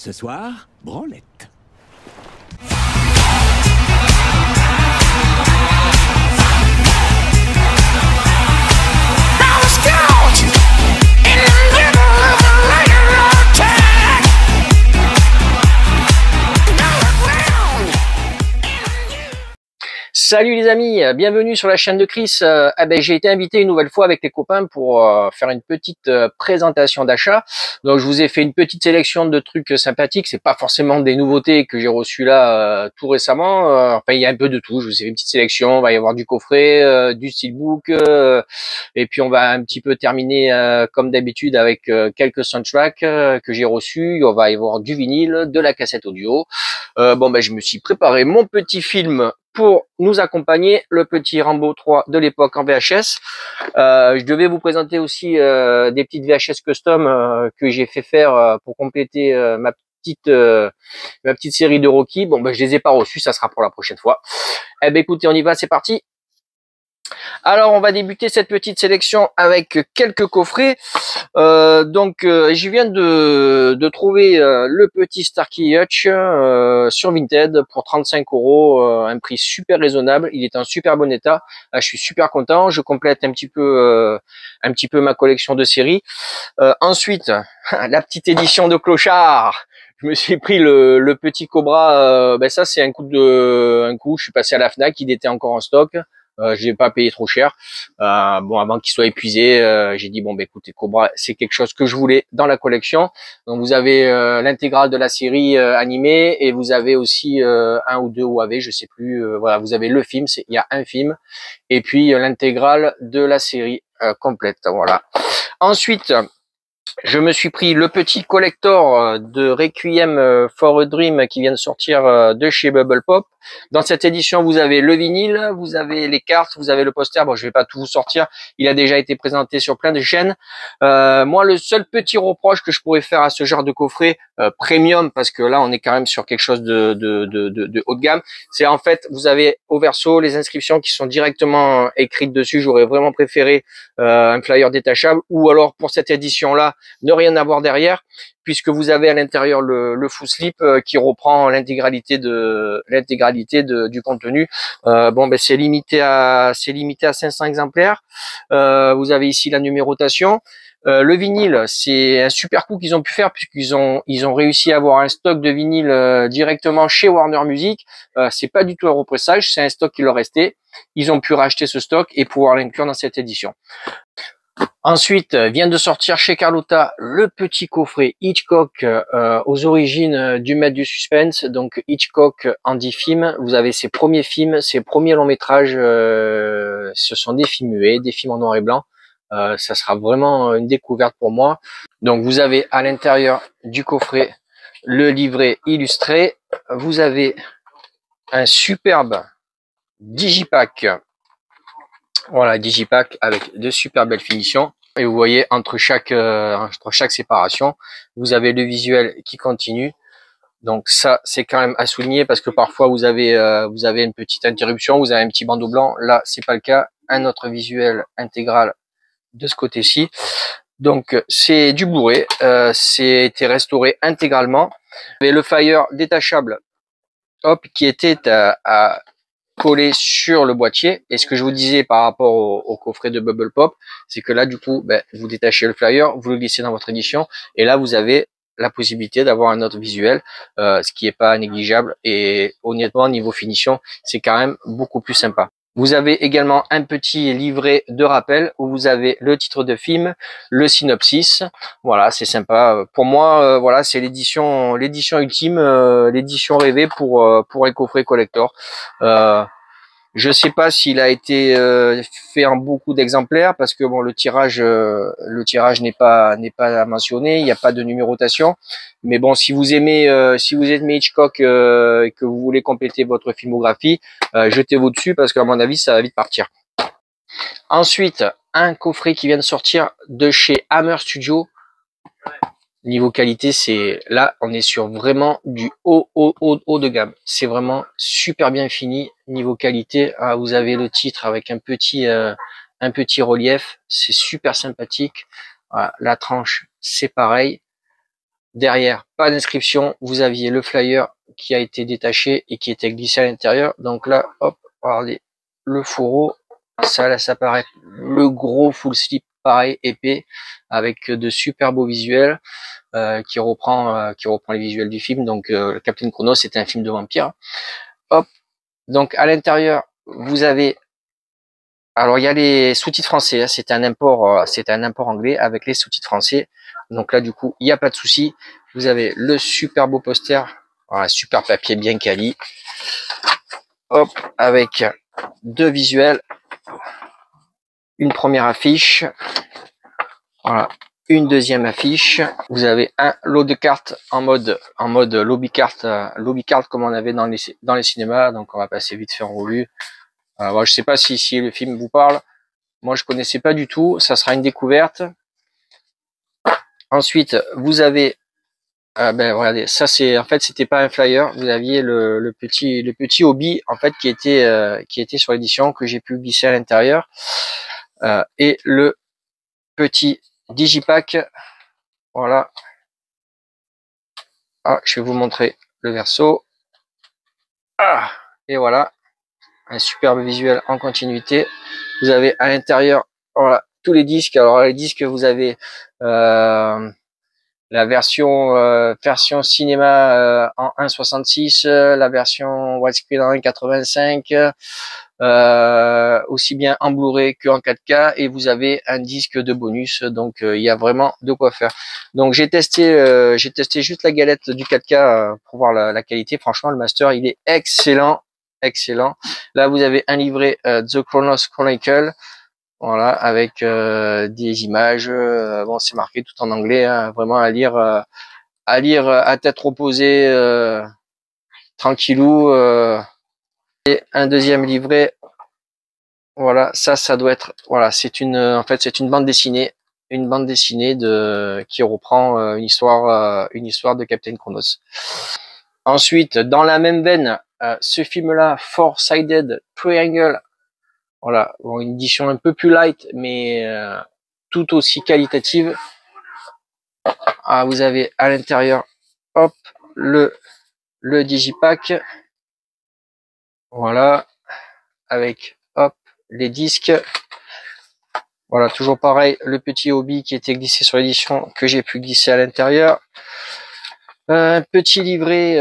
Ce soir, branlette. Salut les amis, bienvenue sur la chaîne de Chris. J'ai été invité une nouvelle fois avec les copains pour faire une petite présentation d'achat. Donc je vous ai fait une petite sélection de trucs sympathiques. C'est pas forcément des nouveautés que j'ai reçues là tout récemment. Enfin il y a un peu de tout. Je vous ai fait une petite sélection. Il va y avoir du coffret, du steelbook, et puis on va un petit peu terminer comme d'habitude avec quelques soundtracks que j'ai reçus. On va y avoir du vinyle, de la cassette audio. Je me suis préparé mon petit film pour nous accompagner, le petit Rambo 3 de l'époque en VHS. Je devais vous présenter aussi des petites VHS custom que j'ai fait faire pour compléter ma petite série de Rocky. Je les ai pas reçus, ça sera pour la prochaine fois. Écoutez, on y va, c'est parti. Alors, on va débuter cette petite sélection avec quelques coffrets. Je viens de trouver le petit Starkey Hutch sur Vinted pour 35 €, un prix super raisonnable. Il est en super bon état. Je suis super content. Je complète un petit peu ma collection de séries. Ensuite, la petite édition de Clochard. Je me suis pris le petit Cobra. Ça, c'est un coup. Je suis passé à la Fnac. Il était encore en stock. Je l'ai pas payé trop cher. Avant qu'il soit épuisé, j'ai dit écoutez, Cobra, c'est quelque chose que je voulais dans la collection. Donc vous avez l'intégrale de la série animée et vous avez aussi un ou deux OAV, je sais plus. Voilà, vous avez le film, il y a un film et puis l'intégrale de la série complète. Voilà. Ensuite, je me suis pris le petit collector de Requiem for a Dream qui vient de sortir de chez Bubble Pop. Dans cette édition, vous avez le vinyle, vous avez les cartes, vous avez le poster. Bon, je vais pas tout vous sortir. Il a déjà été présenté sur plein de chaînes. Moi, le seul petit reproche que je pourrais faire à ce genre de coffret premium, parce que là, on est quand même sur quelque chose de haut de gamme, c'est en fait, vous avez au verso les inscriptions qui sont directement écrites dessus. J'aurais vraiment préféré un flyer détachable, ou alors pour cette édition-là, ne rien avoir derrière, puisque vous avez à l'intérieur le full slip qui reprend l'intégralité du contenu. C'est limité à 500 exemplaires. Vous avez ici la numérotation. Le vinyle, c'est un super coup qu'ils ont pu faire puisqu'ils ont réussi à avoir un stock de vinyle directement chez Warner Music. C'est pas du tout un repressage, c'est un stock qui leur restait. Ils ont pu racheter ce stock et pouvoir l'inclure dans cette édition. Ensuite, vient de sortir chez Carlotta le petit coffret Hitchcock aux origines du maître du suspense. Donc Hitchcock en 10 films. Vous avez ses premiers films, ses premiers longs métrages. Ce sont des films muets, des films en noir et blanc. Ça sera vraiment une découverte pour moi. Donc vous avez à l'intérieur du coffret le livret illustré. Vous avez un superbe digipack. Voilà, digipack avec de super belles finitions. Et vous voyez, entre chaque séparation, vous avez le visuel qui continue. Donc ça, c'est quand même à souligner parce que parfois vous avez une petite interruption, vous avez un petit bandeau blanc. Là, c'est pas le cas. Un autre visuel intégral de ce côté-ci. Donc c'est du Blu-ray, c'est été restauré intégralement. Vous avez le flyer détachable, hop, qui était à collé sur le boîtier. Et ce que je vous disais par rapport au coffret de Bubble Pop, c'est que là, du coup, vous détachez le flyer, vous le glissez dans votre édition, et là, vous avez la possibilité d'avoir un autre visuel, ce qui est pas négligeable. Et honnêtement, niveau finition, c'est quand même beaucoup plus sympa. Vous avez également un petit livret de rappel où vous avez le titre de film, le synopsis. Voilà, c'est sympa. Pour moi, voilà, c'est l'édition ultime, l'édition rêvée pour les coffrets collector. Je sais pas s'il a été fait en beaucoup d'exemplaires parce que le tirage n'est pas mentionné, il n'y a pas de numérotation. Mais bon, si vous aimez Hitchcock et que vous voulez compléter votre filmographie, jetez-vous dessus parce qu'à mon avis, ça va vite partir. Ensuite, un coffret qui vient de sortir de chez Hammer Studio. Niveau qualité, on est sur vraiment du haut de gamme. C'est vraiment super bien fini. Niveau qualité, vous avez le titre avec un petit relief. C'est super sympathique. Voilà, la tranche, c'est pareil. Derrière, pas d'inscription. Vous aviez le flyer qui a été détaché et qui était glissé à l'intérieur. Donc là, hop, regardez le fourreau. Ça laisse apparaître le gros full slip, pareil, épais, avec de super beaux visuels, qui reprend les visuels du film. Donc, Captain Chronos, c'était un film de vampire. Hop. Donc, à l'intérieur, vous avez, alors il y a les sous-titres français. Hein, c'est un import anglais avec les sous-titres français. Donc là, du coup, il n'y a pas de souci. Vous avez le super beau poster, voilà, super papier bien quali. Hop, avec deux visuels. Une première affiche, voilà, une deuxième affiche. Vous avez un lot de cartes en mode lobby carte comme on avait dans les cinémas. Donc on va passer vite fait en revue. Bon, je sais pas si le film vous parle. Moi je connaissais pas du tout. Ça sera une découverte. Ensuite vous avez ben regardez, ça c'est en fait c'était pas un flyer. Vous aviez le petit hobby en fait qui était sur l'édition que j'ai pu glisser à l'intérieur et le petit digipack. Voilà. Ah, je vais vous montrer le verso. Ah, et voilà, un superbe visuel en continuité. Vous avez à l'intérieur, voilà, tous les disques. Alors les disques, vous avez la version cinéma en 1.66, la version widescreen en 1.85. Aussi bien en Blu-ray qu'en 4K, et vous avez un disque de bonus, donc il y a vraiment de quoi faire. Donc j'ai testé juste la galette du 4K pour voir la qualité. Franchement, le master il est excellent, excellent. Là vous avez un livret The Chronos Chronicle, voilà, avec des images. Bon, c'est marqué tout en anglais, hein, vraiment à lire à tête reposée, tranquillou. Et un deuxième livret. Voilà, ça doit être, voilà, en fait, c'est une bande dessinée, qui reprend une histoire de Captain Chronos. Ensuite, dans la même veine, ce film-là, Four-Sided Triangle, voilà, bon, une édition un peu plus light, mais tout aussi qualitative. Ah, vous avez à l'intérieur, hop, le digipack, voilà, avec, hop, les disques. Voilà, toujours pareil, le petit hobby qui était glissé sur l'édition que j'ai pu glisser à l'intérieur. Un petit livret,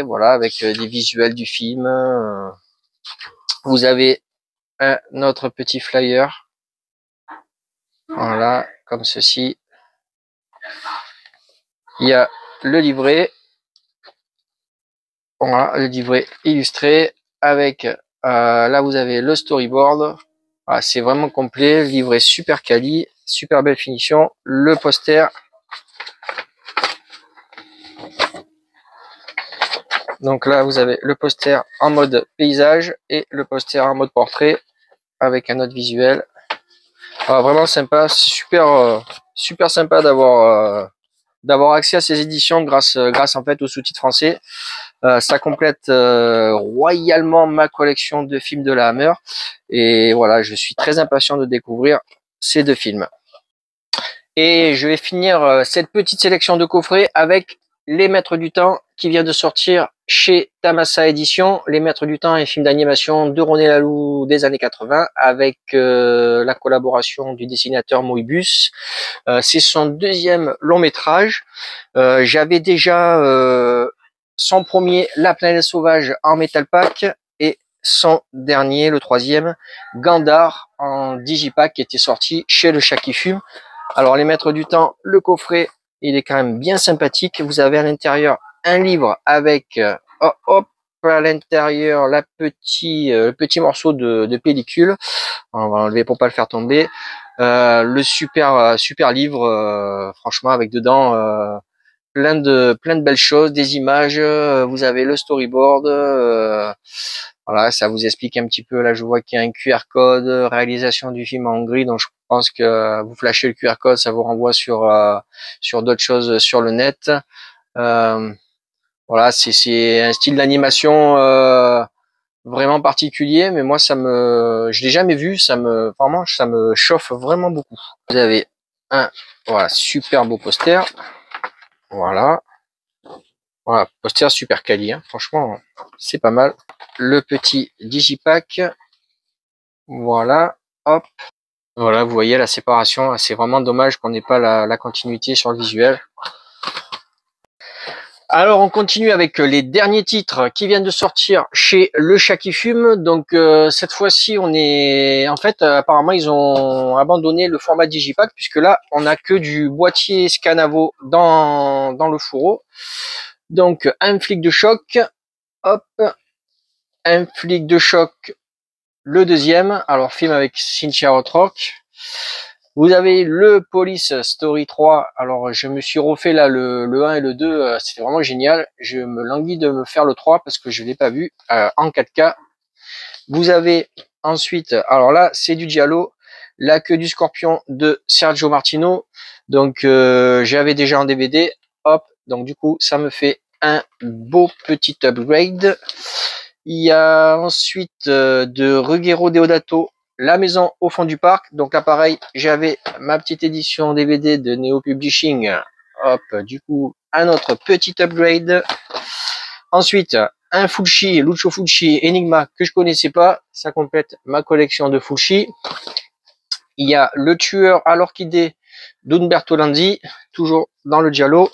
voilà, avec des visuels du film. Vous avez un autre petit flyer, voilà, comme ceci. Il y a le livret, voilà, le livret illustré avec, là vous avez le storyboard. Voilà, c'est vraiment complet, le livret super quali, super belle finition, le poster. Donc là, vous avez le poster en mode paysage et le poster en mode portrait avec un autre visuel. Alors, vraiment sympa, c'est super sympa d'avoir accès à ces éditions grâce en fait aux sous-titres français. Ça complète royalement ma collection de films de la Hammer, et voilà, je suis très impatient de découvrir ces deux films. Et je vais finir cette petite sélection de coffrets avec Les Maîtres du Temps, qui vient de sortir chez Tamasa Édition. Les Maîtres du Temps, un film d'animation de René Laloux des années 80, avec la collaboration du dessinateur Moebius. C'est son deuxième long métrage. J'avais déjà son premier, La Planète Sauvage, en Metal Pack, et son dernier, le troisième, Gandar, en Digipack, qui était sorti chez Le Chat qui Fume. Alors, Les Maîtres du Temps, le coffret, il est quand même bien sympathique. Vous avez à l'intérieur un livre avec, hop, à l'intérieur, le petit morceau de pellicule. On va l'enlever pour pas le faire tomber. Le super livre, franchement, avec dedans plein de belles choses, des images. Vous avez le storyboard. Voilà, ça vous explique un petit peu. Là, je vois qu'il y a un QR code, réalisation du film en Hongrie, donc je pense que vous flashez le QR code, ça vous renvoie sur d'autres choses sur le net. Voilà, c'est un style d'animation vraiment particulier, mais moi je l'ai jamais vu, vraiment, ça me chauffe vraiment beaucoup. Vous avez un, voilà, super beau poster. Voilà. Voilà, poster super quali, hein. Franchement, c'est pas mal. Le petit digipack. Voilà. Hop. Voilà, vous voyez la séparation. C'est vraiment dommage qu'on n'ait pas la continuité sur le visuel. Alors, on continue avec les derniers titres qui viennent de sortir chez Le Chat qui Fume. Donc, cette fois-ci, on est... En fait, apparemment, ils ont abandonné le format digipack puisque là, on n'a que du boîtier Scanavo dans le fourreau. Donc, un flic de choc. Hop. Un flic de choc. Le deuxième. Alors, film avec Cynthia Rothrock. Vous avez le Police Story 3. Alors, je me suis refait là le 1 et le 2. C'était vraiment génial. Je me languis de me faire le 3 parce que je l'ai pas vu en 4K. Vous avez ensuite, alors là, c'est du Giallo. La queue du scorpion de Sergio Martino. Donc, j'avais déjà en DVD. Hop. Donc, du coup, ça me fait un beau petit upgrade. Il y a ensuite de Ruggero Deodato, La maison au fond du parc. Donc là, pareil, j'avais ma petite édition DVD de Neo Publishing. Hop, du coup, un autre petit upgrade. Ensuite, un Fulci, Lucio Fulci Enigma que je connaissais pas. Ça complète ma collection de Fulci. Il y a Le tueur à l'orchidée d'Umberto Lanzi, toujours dans le Giallo.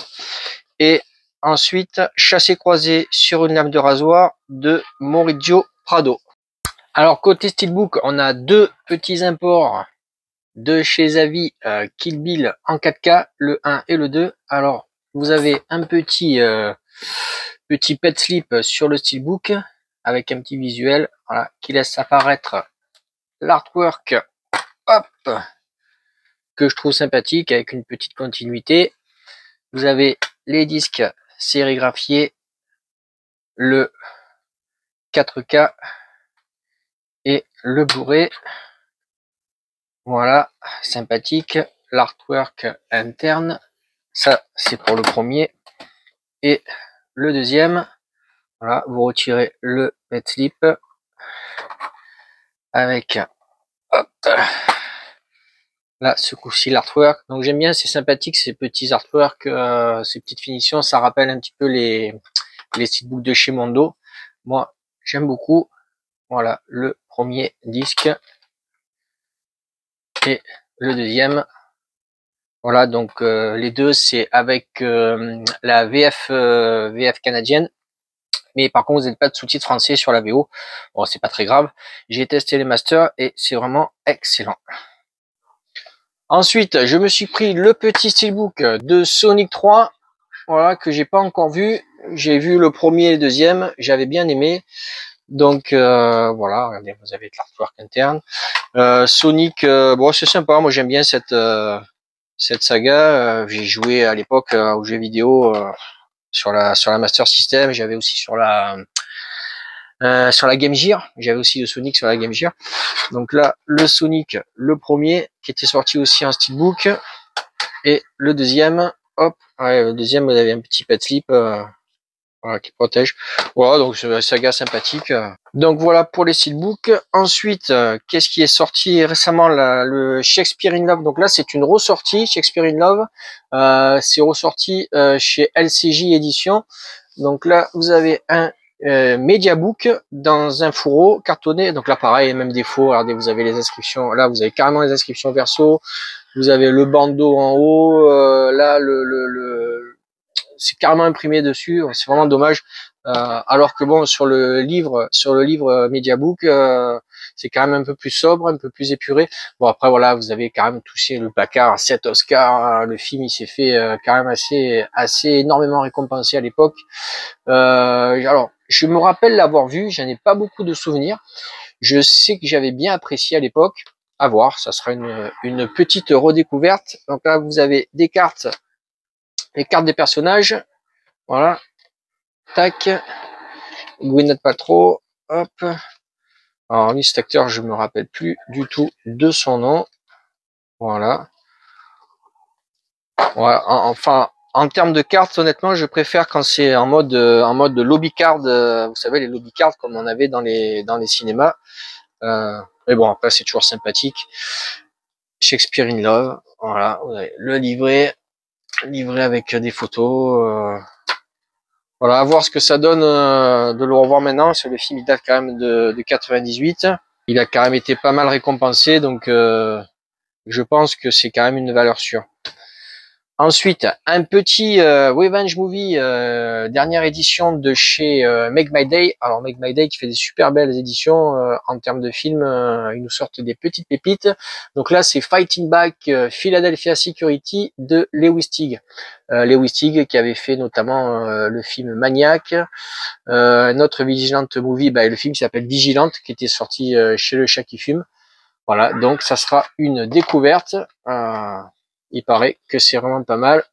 Et ensuite, Chassé-croisé sur une lame de rasoir de Maurizio Prado. Alors, côté Steelbook, on a deux petits imports de chez Zavi Kill Bill en 4K, le 1 et le 2. Alors, vous avez un petit pet slip sur le Steelbook avec un petit visuel, voilà, qui laisse apparaître l'artwork, hop, que je trouve sympathique avec une petite continuité. Vous avez les disques sérigraphiés, le 4K et le Blu-ray. Voilà, sympathique. L'artwork interne, ça c'est pour le premier. Et le deuxième, voilà, vous retirez le pet slip avec, hop, là ce coup-ci l'artwork. Donc j'aime bien, c'est sympathique ces petits artworks, ces petites finitions, ça rappelle un petit peu les steelbooks de chez Mondo. Moi j'aime beaucoup. Voilà le premier disque et le deuxième. Voilà, donc les deux c'est avec la VF canadienne, mais par contre vous n'avez pas de sous-titres français sur la VO. Bon, c'est pas très grave. J'ai testé les masters et c'est vraiment excellent. Ensuite, je me suis pris le petit steelbook de Sonic 3, voilà, que j'ai pas encore vu. J'ai vu le premier et le deuxième, j'avais bien aimé. Donc voilà, regardez, vous avez de l'artwork interne. Sonic, bon c'est sympa, moi j'aime bien cette saga. J'ai joué à l'époque aux jeux vidéo sur la Master System. J'avais aussi sur la Game Gear. J'avais aussi le Sonic sur la Game Gear. Donc là, le Sonic, le premier, qui était sorti aussi en steelbook, et le deuxième, hop, ouais, le deuxième, vous avez un petit pet slip. Voilà, qui protège. Voilà, donc c'est une saga sympathique. Donc voilà pour les steelbooks. Ensuite, qu'est-ce qui est sorti récemment, le Shakespeare in Love. Donc là, c'est une ressortie, Shakespeare in Love. C'est ressorti chez LCJ Édition. Donc là, vous avez un Mediabook dans un fourreau cartonné. Donc là, pareil, même défaut. Regardez, vous avez les inscriptions. Là, vous avez carrément les inscriptions verso. Vous avez le bandeau en haut. Là, c'est carrément imprimé dessus. C'est vraiment dommage. Alors que bon, sur le livre Mediabook, c'est quand même un peu plus sobre, un peu plus épuré. Bon, après voilà, vous avez quand même touché le placard à 7 Oscars. Hein. Le film, il s'est fait quand même assez énormément récompensé à l'époque. Alors, je me rappelle l'avoir vu. J'en ai pas beaucoup de souvenirs. Je sais que j'avais bien apprécié à l'époque. À voir, ça sera une petite redécouverte. Donc là, vous avez des cartes, les cartes des personnages. Voilà. Tac. Gwyneth Paltrow. Hop. Alors lui, cet acteur, je me rappelle plus du tout de son nom. Voilà. Voilà. Enfin, en termes de cartes, honnêtement, je préfère quand c'est en mode de lobby card. Vous savez, les lobby cards comme on avait dans les cinémas. Mais bon, après, c'est toujours sympathique. Shakespeare in Love. Voilà. Vous avez le livret. livré avec des photos. Voilà, à voir ce que ça donne de le revoir maintenant. Parce que le film il date quand même de 98. Il a quand même été pas mal récompensé, donc je pense que c'est quand même une valeur sûre. Ensuite, un petit Revenge Movie, dernière édition de chez Make My Day. Alors Make My Day qui fait des super belles éditions en termes de films, ils nous sortent des petites pépites. Donc là, c'est Fighting Back Philadelphia Security de Lewis Teague. Lewis Teague qui avait fait notamment le film Maniac, notre Vigilante Movie, le film qui s'appelle Vigilante, qui était sorti chez Le Chat qui fume. Voilà, donc ça sera une découverte. Il paraît que c'est vraiment pas mal.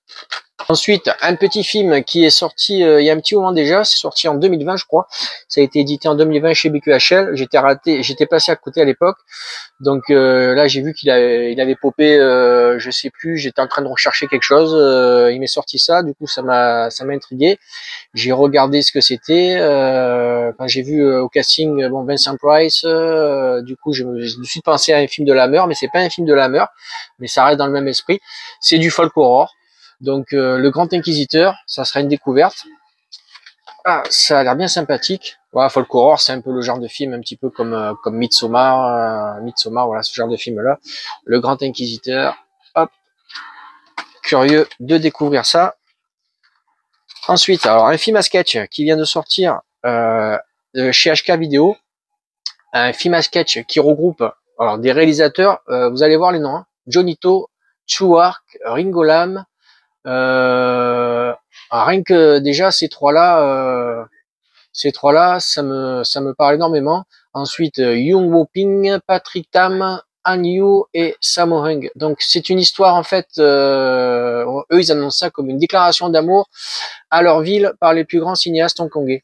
Ensuite, un petit film qui est sorti il y a un petit moment déjà, c'est sorti en 2020 je crois. Ça a été édité en 2020 chez BQHL. J'étais passé à côté à l'époque. Donc là j'ai vu il avait popé, je sais plus, j'étais en train de rechercher quelque chose, il m'est sorti ça, du coup ça m'a intrigué. J'ai regardé ce que c'était, quand j'ai vu au casting Vincent Price, du coup je me suis pensé à un film de la Hammer, mais c'est pas un film de la Hammer, mais ça reste dans le même esprit. C'est du folk horror. Donc le Grand Inquisiteur, ça sera une découverte. Ah, ça a l'air bien sympathique. Voilà, folk horror, c'est un peu le genre de film un petit peu comme Midsommar, voilà ce genre de film là. Le Grand Inquisiteur, hop, curieux de découvrir ça. Ensuite, alors un film à sketch qui vient de sortir chez HK Vidéo, un film à sketch qui regroupe alors des réalisateurs, vous allez voir les noms, hein. Johnny To, Chuark, Ringo Lam. Rien que déjà ces trois-là, ça me parle énormément. Ensuite, Yung Wo Ping, Patrick Tam, Han Yu et Sammo Hung. Donc c'est une histoire en fait, eux ils annoncent ça comme une déclaration d'amour à leur ville par les plus grands cinéastes hongkongais.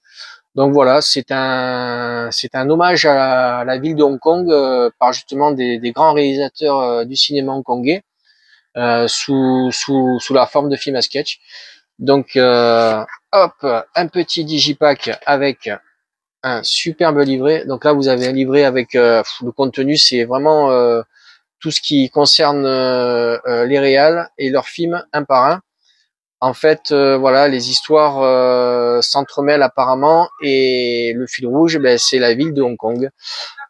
Donc voilà, c'est un hommage à la ville de Hong Kong par justement des grands réalisateurs du cinéma hongkongais sous la forme de film à sketch. Donc hop, un petit digipack avec un superbe livret. Donc là, vous avez un livret avec le contenu, c'est vraiment tout ce qui concerne les réals et leurs films un par un. En fait, voilà, les histoires s'entremêlent apparemment et le fil rouge, c'est la ville de Hong Kong.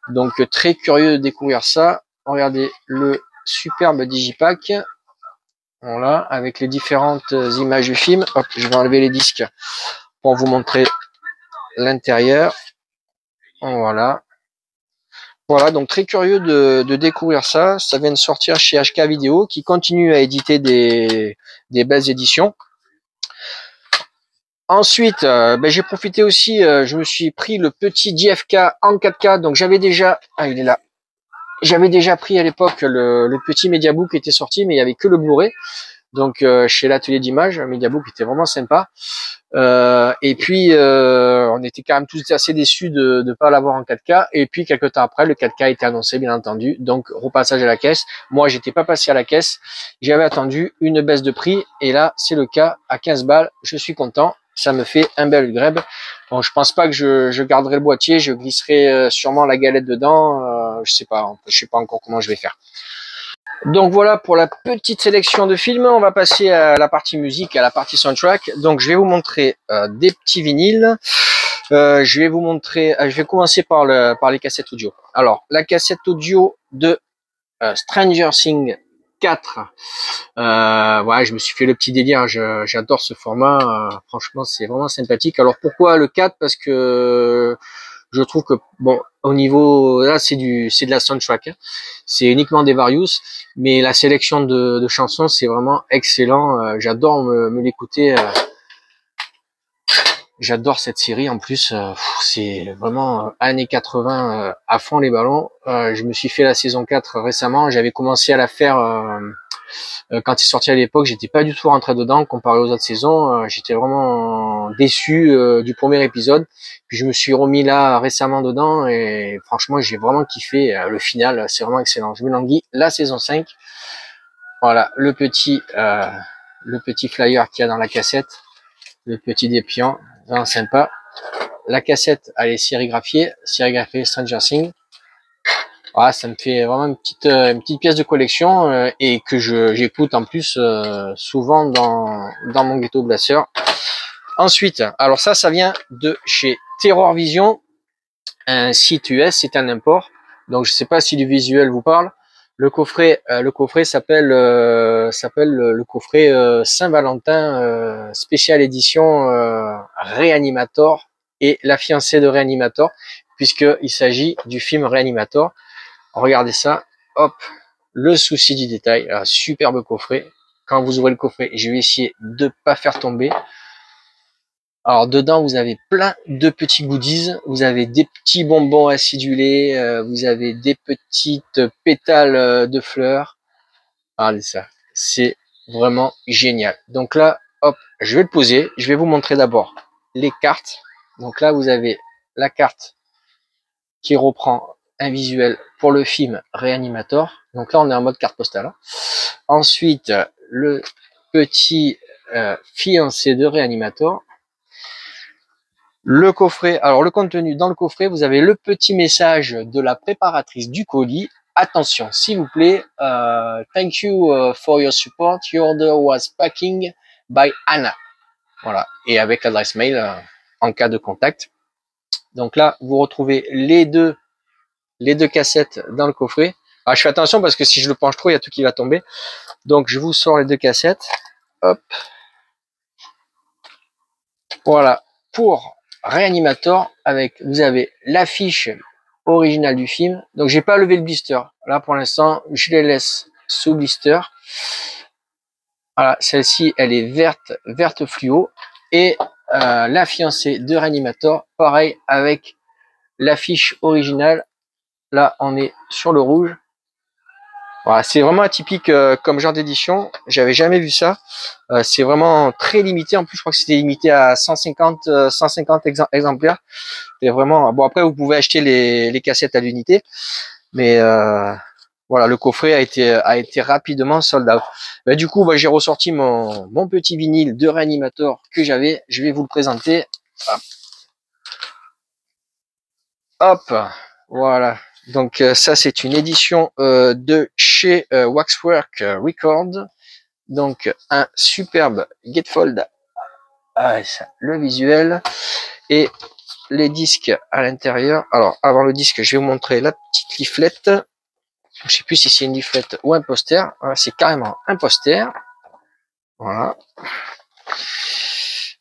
Donc très curieux de découvrir ça. Regardez le superbe digipack. Voilà, avec les différentes images du film. Hop, je vais enlever les disques pour vous montrer l'intérieur. Voilà. Voilà, donc très curieux de découvrir ça. Ça vient de sortir chez HK Vidéo qui continue à éditer des belles éditions. Ensuite, j'ai profité aussi, je me suis pris le petit JFK en 4K. Donc j'avais déjà, il est là. J'avais déjà pris à l'époque le petit Mediabook qui était sorti, mais il y avait que le Blu-ray. Donc chez l'atelier d'image, Mediabook était vraiment sympa. Et puis on était quand même tous assez déçus de ne pas l'avoir en 4K. Et puis quelques temps après, le 4K a été annoncé, bien entendu. Donc repassage à la caisse. Moi, j'étais pas passé à la caisse. J'avais attendu une baisse de prix. Et là, c'est le cas à 15 balles. Je suis content. Ça me fait un bel greb. Bon, je pense pas que je garderai le boîtier. Je glisserai sûrement la galette dedans. Je sais pas encore comment je vais faire. Donc voilà pour la petite sélection de films. On va passer à la partie musique, à la partie soundtrack. Donc je vais vous montrer des petits vinyles. Je vais commencer par les cassettes audio. Alors la cassette audio de Stranger Things 4. Voilà, je me suis fait le petit délire. J'adore ce format. Franchement, c'est vraiment sympathique. Alors pourquoi le 4? Parce que je trouve que bon, au niveau là, c'est de la soundtrack, hein. C'est uniquement des Various, mais la sélection de chansons, c'est vraiment excellent. J'adore me l'écouter. J'adore cette série en plus. C'est vraiment années 80 à fond les ballons. Je me suis fait la saison 4 récemment. J'avais commencé à la faire quand c'est sorti à l'époque. J'étais pas du tout rentré dedans comparé aux autres saisons. J'étais vraiment déçu du premier épisode. Puis je me suis remis là récemment dedans et franchement j'ai vraiment kiffé. Le final, c'est vraiment excellent. Je me languis la saison 5. Voilà le petit flyer qu'il y a dans la cassette, le petit dépliant. Vraiment sympa. La cassette, elle est sérigraphiée Stranger Things. Ah, ça me fait vraiment une petite pièce de collection et que j'écoute en plus souvent dans mon Ghetto Blaster. Ensuite, alors ça vient de chez Terror Vision, un site US, c'est un import. Donc je sais pas si le visuel vous parle. Le coffret s'appelle le coffret Saint-Valentin spécial édition Reanimator et la fiancée de Reanimator, puisqu'il s'agit du film Reanimator. Regardez ça, hop, le souci du détail, un superbe coffret. Quand vous ouvrez le coffret, je vais essayer de pas faire tomber. Alors dedans, vous avez plein de petits goodies. Vous avez des petits bonbons acidulés, vous avez des petites pétales de fleurs. Regardez ça, c'est vraiment génial. Donc là, hop, je vais le poser. Je vais vous montrer d'abord les cartes. Donc là, vous avez la carte qui reprend un visuel pour le film Reanimator. Donc là, on est en mode carte postale. Hein. Ensuite, le petit fiancé de Reanimator. Le coffret, alors le contenu dans le coffret, vous avez le petit message de la préparatrice du colis. Attention, s'il vous plaît, thank you for your support. Your order was packing by Anna. Voilà, et avec l'adresse mail en cas de contact. Donc là, vous retrouvez les deux cassettes dans le coffret. Alors, je fais attention parce que si je le penche trop, il y a tout qui va tomber. Donc je vous sors les deux cassettes. Hop. Voilà, pour Reanimator, avec vous avez l'affiche originale du film. Donc j'ai pas levé le blister. Là pour l'instant, je les laisse sous blister. Voilà, celle-ci elle est verte fluo. Et la fiancée de Reanimator, pareil avec l'affiche originale. Là on est sur le rouge. Voilà, c'est vraiment atypique comme genre d'édition. J'avais jamais vu ça. C'est vraiment très limité. En plus, je crois que c'était limité à 150 exemplaires. Et vraiment, bon après, vous pouvez acheter les cassettes à l'unité, mais voilà, le coffret a été rapidement sold out. Bah, du coup, bah, j'ai ressorti mon petit vinyle de Reanimator que j'avais. Je vais vous le présenter. Hop, voilà. Donc ça, c'est une édition de chez Waxwork Records. Donc un superbe gatefold, le visuel et les disques à l'intérieur. Alors avant le disque, je vais vous montrer la petite leaflette. Je sais plus si c'est une leaflette ou un poster. Voilà, c'est carrément un poster. Voilà.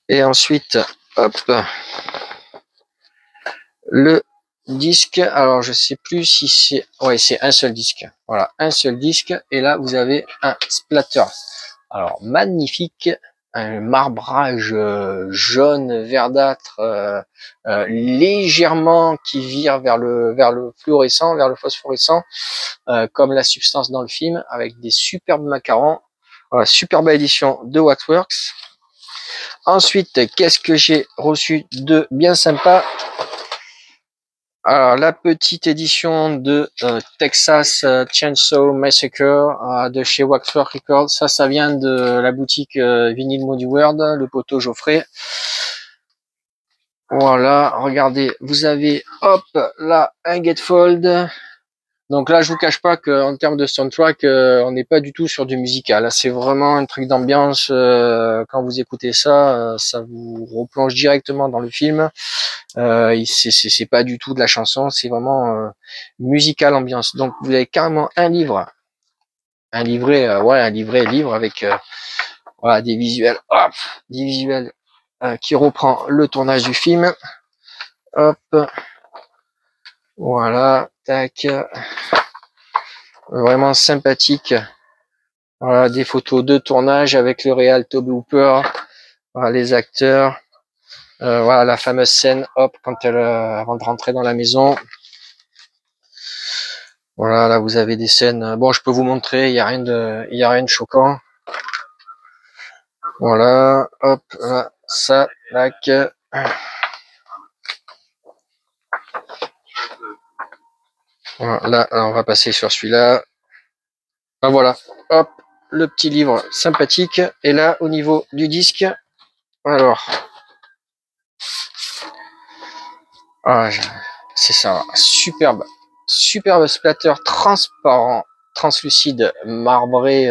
Et ensuite, hop, le disque. Alors je sais plus si c'est, ouais, c'est un seul disque. Voilà, un seul disque. Et là vous avez un splatter. Alors magnifique, un marbrage jaune verdâtre légèrement qui vire vers le fluorescent, vers le phosphorescent, comme la substance dans le film, avec des superbes macarons. Voilà, superbe édition de Waxworks. Ensuite, qu'est-ce que j'ai reçu de bien sympa? Alors, la petite édition de Texas Chainsaw Massacre de chez Waxwork Records. Ça vient de la boutique Vinyl Moody World, le poteau Geoffrey. Voilà, regardez, vous avez, hop, là, un gatefold. Donc là, je vous cache pas qu'en termes de soundtrack, on n'est pas du tout sur du musical. Là, c'est vraiment un truc d'ambiance. Quand vous écoutez ça, ça vous replonge directement dans le film. C'est pas du tout de la chanson, c'est vraiment musical ambiance. Donc vous avez carrément un livre, un livret, un livre avec voilà des visuels, hop, des visuels qui reprend le tournage du film. Hop, voilà, tac, vraiment sympathique. Voilà, des photos de tournage avec le réal Tobe Hooper, voilà, les acteurs. Voilà la fameuse scène, hop, quand elle avant de rentrer dans la maison. Voilà, là vous avez des scènes. Bon, je peux vous montrer, il y a rien de choquant. Voilà, hop, là, ça, tac. Voilà, là, on va passer sur celui-là. Ben voilà, hop, le petit livre sympathique. Et là, au niveau du disque, alors, ah, c'est ça, superbe superbe splatter transparent, translucide, marbré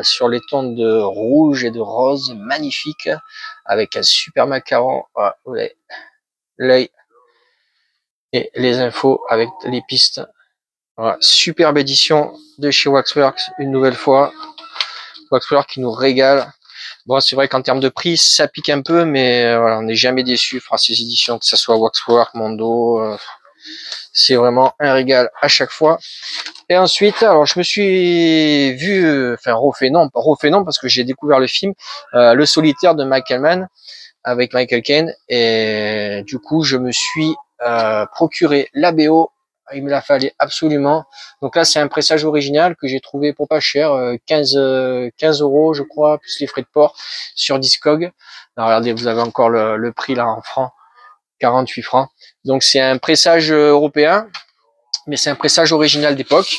sur les tons de rouge et de rose, magnifique, avec un super macaron. Voilà, vous avez l'œil et les infos avec les pistes. Voilà, superbe édition de chez Waxworks, une nouvelle fois. Waxworks qui nous régale. Bon, c'est vrai qu'en termes de prix, ça pique un peu, mais voilà, on n'est jamais déçu par ces éditions, que ce soit Waxworks, Mondo. C'est vraiment un régal à chaque fois. Et ensuite, alors je me suis vu, enfin refait non, parce que j'ai découvert le film, Le Solitaire de Michael Mann avec Michael Caine, et du coup je me suis procuré la BO. Il me la fallait absolument. Donc là, c'est un pressage original que j'ai trouvé pour pas cher, 15 euros, je crois, plus les frais de port sur Discog. Alors, regardez, vous avez encore le prix là en francs, 48 francs. Donc c'est un pressage européen, mais c'est un pressage original d'époque.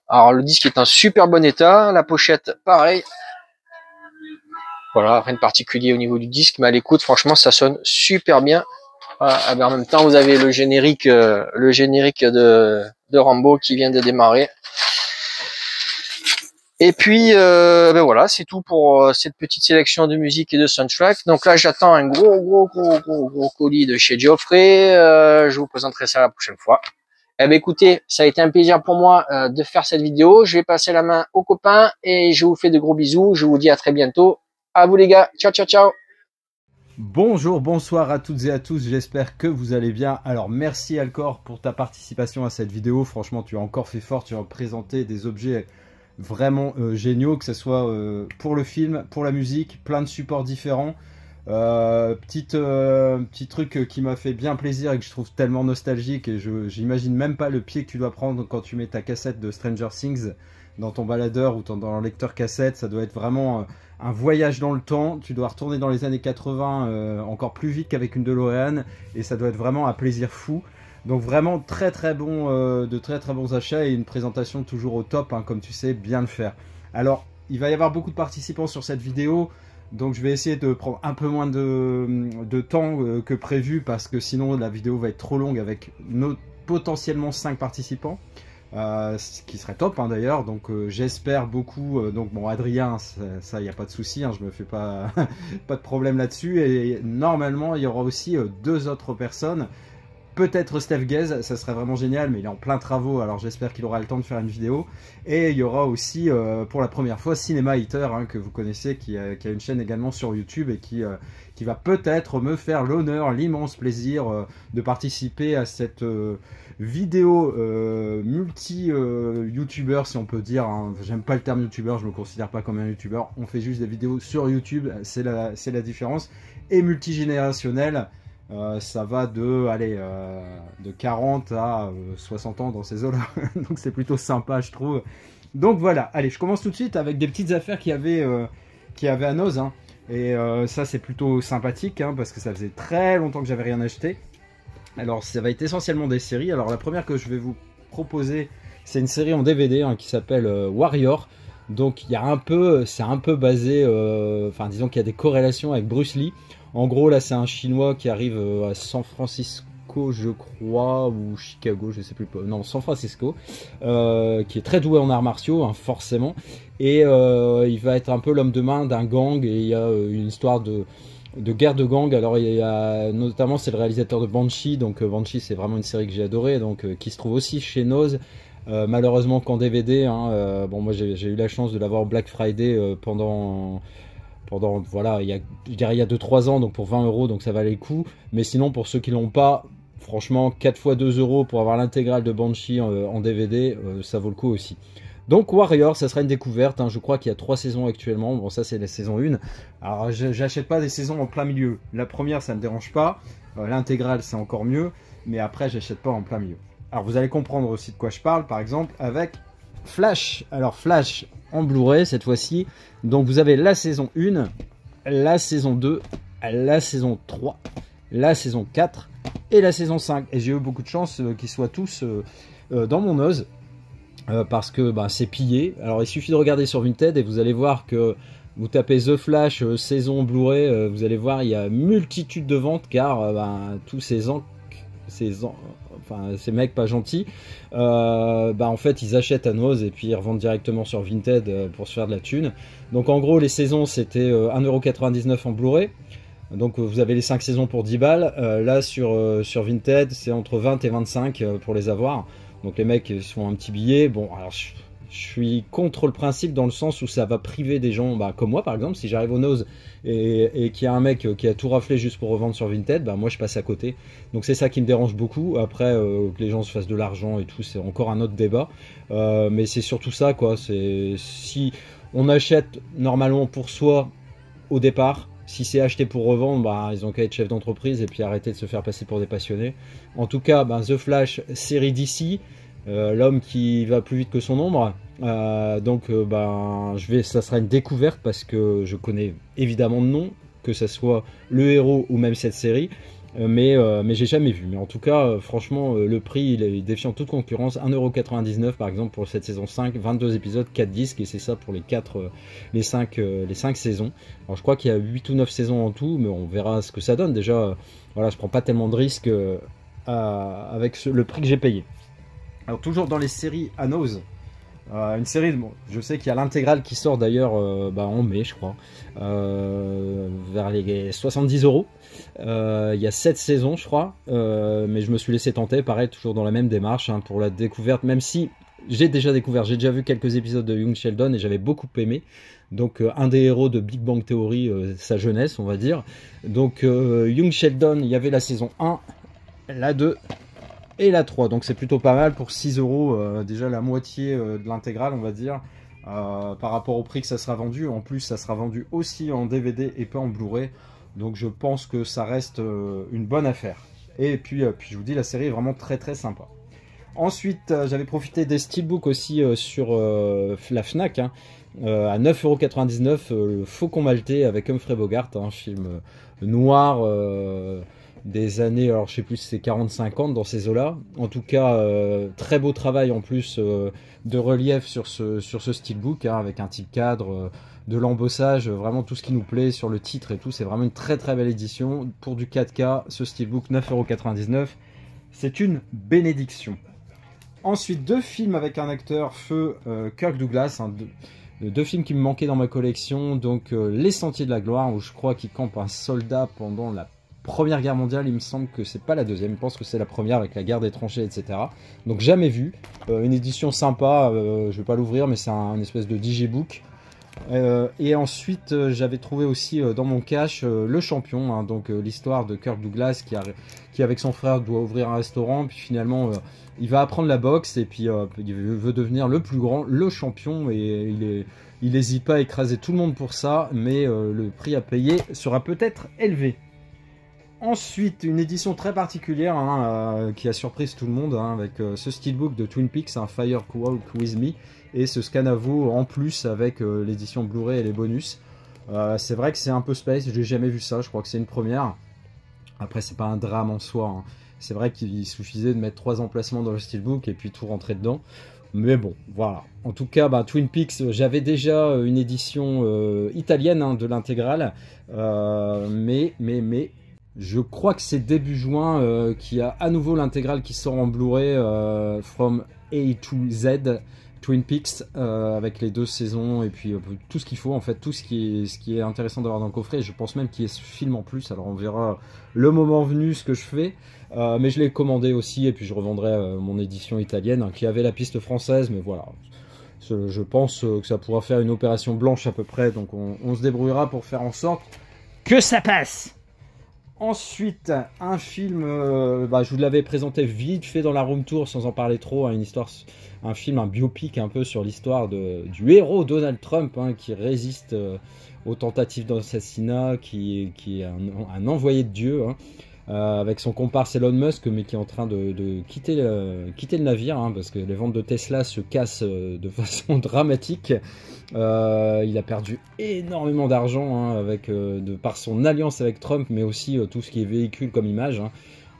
Alors le disque est en super bon état, la pochette pareil. Voilà, rien de particulier au niveau du disque, mais à l'écoute, franchement, ça sonne super bien. Voilà, en même temps, vous avez le générique de Rambo qui vient de démarrer. Et puis, ben voilà, c'est tout pour cette petite sélection de musique et de soundtrack. Donc là, j'attends un gros colis de chez Geoffrey. Je vous présenterai ça la prochaine fois. Eh ben écoutez, ça a été un plaisir pour moi de faire cette vidéo. Je vais passer la main aux copains et je vous fais de gros bisous. Je vous dis à très bientôt. À vous les gars. Ciao, ciao, ciao. Bonjour, bonsoir à toutes et à tous, j'espère que vous allez bien. Alors merci Alcor pour ta participation à cette vidéo, franchement tu as encore fait fort, tu as présenté des objets vraiment géniaux, que ce soit pour le film, pour la musique, plein de supports différents. Petit truc qui m'a fait bien plaisir et que je trouve tellement nostalgique, et j'imagine même pas le pied que tu dois prendre quand tu mets ta cassette de Stranger Things dans ton baladeur ou dans le lecteur cassette. Ça doit être vraiment un voyage dans le temps. Tu dois retourner dans les années 80 encore plus vite qu'avec une DeLorean, et ça doit être vraiment un plaisir fou. Donc vraiment très bon, de très bons achats et une présentation toujours au top, hein, comme tu sais bien le faire. Alors il va y avoir beaucoup de participants sur cette vidéo, donc je vais essayer de prendre un peu moins de temps que prévu, parce que sinon la vidéo va être trop longue avec potentiellement 5 participants. Ce qui serait top, hein, d'ailleurs. Donc j'espère beaucoup. Donc bon, Adrien, ça y a pas de souci, hein, je me fais pas pas de problème là-dessus. Et normalement il y aura aussi 2 autres personnes. Peut-être Steph Gaze, ça serait vraiment génial, mais il est en plein travaux, alors j'espère qu'il aura le temps de faire une vidéo. Et il y aura aussi, pour la première fois, Cinéma Eater, hein, que vous connaissez, qui a une chaîne également sur YouTube, et qui va peut-être me faire l'honneur, l'immense plaisir de participer à cette vidéo multi-youtubeur, si on peut dire. Hein. J'aime pas le terme youtubeur, je me considère pas comme un youtubeur. On fait juste des vidéos sur YouTube, c'est la différence. Et multigénérationnel. Ça va de 40 à 60 ans dans ces eaux-là. Donc c'est plutôt sympa, je trouve. Donc voilà, allez, je commence tout de suite avec des petites affaires qu'il y avait à Noz. Hein. Et ça, c'est plutôt sympathique, hein, parce que ça faisait très longtemps que j'avais rien acheté. Alors ça va être essentiellement des séries. Alors la première que je vais vous proposer, c'est une série en DVD, hein, qui s'appelle Warrior. Donc c'est un peu basé, enfin disons qu'il y a des corrélations avec Bruce Lee. En gros, là, c'est un Chinois qui arrive à San Francisco, je crois, ou Chicago, je sais plus. Non, San Francisco, qui est très doué en arts martiaux, hein, forcément. Et il va être un peu l'homme de main d'un gang, et il y a une histoire de guerre de gang. Alors, il y a notamment, c'est le réalisateur de Banshee. Donc, Banshee, c'est vraiment une série que j'ai adorée, donc qui se trouve aussi chez Noz. Malheureusement qu'en DVD. Hein, bon, moi, j'ai eu la chance de l'avoir Black Friday pendant voilà, il y a 2-3 ans, donc pour 20 €, donc ça valait le coup. Mais sinon, pour ceux qui l'ont pas, franchement, 4 fois 2 € pour avoir l'intégrale de Banshee en DVD, ça vaut le coup aussi. Donc Warrior, ça sera une découverte, hein. Je crois qu'il y a 3 saisons actuellement. Bon, ça c'est la saison 1. Alors j'achète pas des saisons en plein milieu. La première, ça me dérange pas. L'intégrale, c'est encore mieux. Mais après, j'achète pas en plein milieu. Alors vous allez comprendre aussi de quoi je parle, par exemple avec Flash. Alors Flash en Blu-ray cette fois-ci. Donc vous avez la saison 1, la saison 2, la saison 3, la saison 4 et la saison 5. Et j'ai eu beaucoup de chance qu'ils soient tous dans mon Oz, parce que c'est pillé. Alors il suffit de regarder sur Vinted et vous allez voir que vous tapez The Flash saison Blu-ray, vous allez voir il y a multitude de ventes, car tous ces mecs pas gentils, en fait ils achètent à Noz et puis ils revendent directement sur Vinted pour se faire de la thune. Donc en gros les saisons c'était 1,99€ en Blu-ray. Donc vous avez les 5 saisons pour 10 balles. Là sur Vinted c'est entre 20 et 25 pour les avoir. Donc les mecs ils se font un petit billet. Bon alors je suis contre le principe dans le sens où ça va priver des gens comme moi par exemple. Si j'arrive au Nose et qu'il y a un mec qui a tout raflé juste pour revendre sur Vinted, moi je passe à côté. Donc c'est ça qui me dérange beaucoup. Après que les gens se fassent de l'argent et tout, c'est encore un autre débat. Mais c'est surtout ça quoi. C'est si on achète normalement pour soi au départ. Si c'est acheté pour revendre, ils ont qu'à être chef d'entreprise et puis arrêter de se faire passer pour des passionnés. En tout cas, The Flash, série d'ici. L'homme qui va plus vite que son ombre. Ça sera une découverte parce que je connais évidemment de nom, que ce soit le héros ou même cette série, mais j'ai jamais vu. Mais en tout cas, franchement, le prix il est défiant toute concurrence. 1,99€ par exemple pour cette saison 5, 22 épisodes, 4 disques, et c'est ça pour les 5 saisons. Alors je crois qu'il y a 8 ou 9 saisons en tout, mais on verra ce que ça donne. Déjà, je prends pas tellement de risques avec le prix que j'ai payé. Alors toujours dans les séries à Nose, une série, je sais qu'il y a l'intégrale qui sort d'ailleurs en mai je crois, vers les 70€. Il y a 7 saisons je crois, mais je me suis laissé tenter, pareil toujours dans la même démarche pour la découverte, même si j'ai déjà vu quelques épisodes de Young Sheldon et j'avais beaucoup aimé. Donc un des héros de Big Bang Theory, sa jeunesse on va dire. Donc Young Sheldon, il y avait la saison 1, la 2 et la 3, donc c'est plutôt pas mal pour 6€, déjà la moitié de l'intégrale on va dire, par rapport au prix que ça sera vendu. En plus ça sera vendu aussi en DVD et pas en Blu-ray, donc je pense que ça reste une bonne affaire. Et puis je vous dis, la série est vraiment très très sympa. Ensuite j'avais profité des steelbooks aussi sur la Fnac, à 9,99€, le Faucon Maltais avec Humphrey Bogart, un film noir des années, alors je sais plus si c'est 40-50 dans ces eaux-là. En tout cas, très beau travail en plus de relief sur ce steelbook, avec un type cadre, de l'embossage, vraiment tout ce qui nous plaît sur le titre et tout. C'est vraiment une très très belle édition. Pour du 4K, ce steelbook 9,99€, c'est une bénédiction. Ensuite, 2 films avec un acteur feu, Kirk Douglas, deux films qui me manquaient dans ma collection. Donc Les Sentiers de la Gloire, où je crois qu'il campe un soldat pendant la Première Guerre mondiale, il me semble que c'est pas la deuxième, je pense que c'est la première avec la guerre des tranchées, etc. Donc jamais vu, une édition sympa, je vais pas l'ouvrir, mais c'est un espèce de digibook. Et ensuite j'avais trouvé aussi dans mon cache Le Champion, donc l'histoire de Kirk Douglas qui avec son frère doit ouvrir un restaurant, puis finalement il va apprendre la boxe et puis il veut devenir le plus grand, le champion, et il n'hésite pas à écraser tout le monde pour ça, mais le prix à payer sera peut-être élevé. Ensuite, une édition très particulière qui a surpris tout le monde, avec ce steelbook de Twin Peaks, un Fire Walk With Me, et ce Scanavo en plus avec l'édition Blu-ray et les bonus. C'est vrai que c'est un peu space, j'ai jamais vu ça, je crois que c'est une première. Après, c'est pas un drame en soi, c'est vrai qu'il suffisait de mettre 3 emplacements dans le steelbook et puis tout rentrer dedans. Mais bon, voilà. En tout cas, Twin Peaks, j'avais déjà une édition italienne de l'intégrale, mais je crois que c'est début juin qu'il y a à nouveau l'intégrale qui sort en Blu-ray, From A to Z, Twin Peaks, avec les 2 saisons et puis tout ce qu'il faut, en fait, tout ce qui est intéressant d'avoir dans le coffret. Je pense même qu'il y ait ce film en plus, alors on verra le moment venu ce que je fais. Mais je l'ai commandé aussi et puis je revendrai mon édition italienne qui avait la piste française, mais voilà. Je pense que ça pourra faire une opération blanche à peu près, donc on se débrouillera pour faire en sorte que ça passe. Ensuite, un film, je vous l'avais présenté vite fait dans la room tour sans en parler trop, un film, un biopic un peu sur l'histoire du héros Donald Trump, qui résiste aux tentatives d'assassinat, qui est un envoyé de Dieu, avec son comparse Elon Musk, mais qui est en train de quitter le navire, parce que les ventes de Tesla se cassent de façon dramatique. Il a perdu énormément d'argent par son alliance avec Trump, mais aussi tout ce qui est véhicule comme image.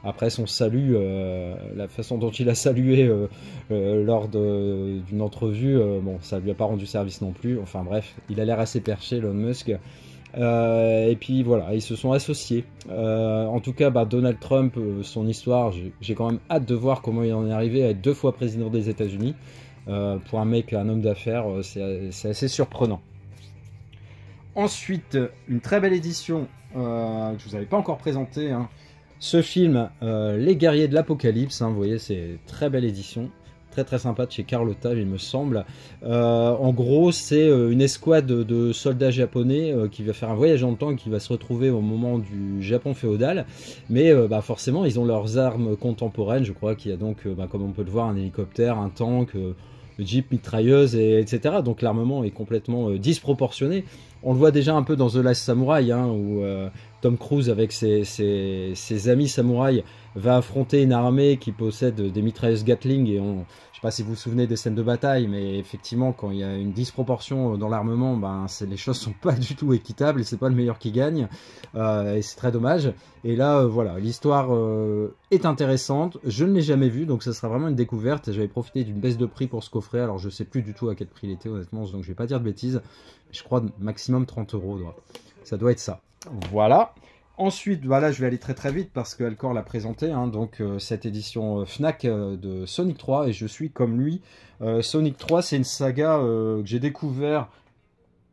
Après son salut, la façon dont il a salué lors d'une entrevue, ça lui a pas rendu service non plus. Enfin bref, il a l'air assez perché, Elon Musk. Et puis voilà, ils se sont associés. En tout cas, Donald Trump, son histoire, j'ai quand même hâte de voir comment il en est arrivé à être 2 fois président des États-Unis. Pour un mec, un homme d'affaires, c'est assez surprenant. Ensuite, une très belle édition que je vous avais pas encore présentée. Hein. Ce film, Les Guerriers de l'Apocalypse, hein, vous voyez, c'est très belle édition. Très très sympa de chez Carlotta, il me semble. En gros, c'est une escouade de soldats japonais qui va faire un voyage dans le temps et qui va se retrouver au moment du Japon féodal. Mais forcément, ils ont leurs armes contemporaines. Je crois qu'il y a donc, comme on peut le voir, un hélicoptère, un tank, jeep, mitrailleuse, etc. Donc l'armement est complètement disproportionné. On le voit déjà un peu dans The Last Samurai, hein, où Tom Cruise, avec ses amis samouraïs, va affronter une armée qui possède des mitrailleuses Gatling. Et je ne sais pas si vous vous souvenez des scènes de bataille, mais effectivement, quand il y a une disproportion dans l'armement, les choses sont pas du tout équitables et c'est pas le meilleur qui gagne. Et c'est très dommage. Et là, voilà, l'histoire est intéressante. Je ne l'ai jamais vue, donc ça sera vraiment une découverte. J'avais profité d'une baisse de prix pour ce coffret. Alors, je sais plus du tout à quel prix il était, honnêtement, donc je vais pas dire de bêtises. Je crois maximum 30 €. Ça doit être ça. Voilà. Ensuite, voilà, je vais aller très très vite parce que Alcor l'a présenté, hein, donc cette édition Fnac de Sonic 3, et je suis comme lui. Sonic 3, c'est une saga que j'ai découvert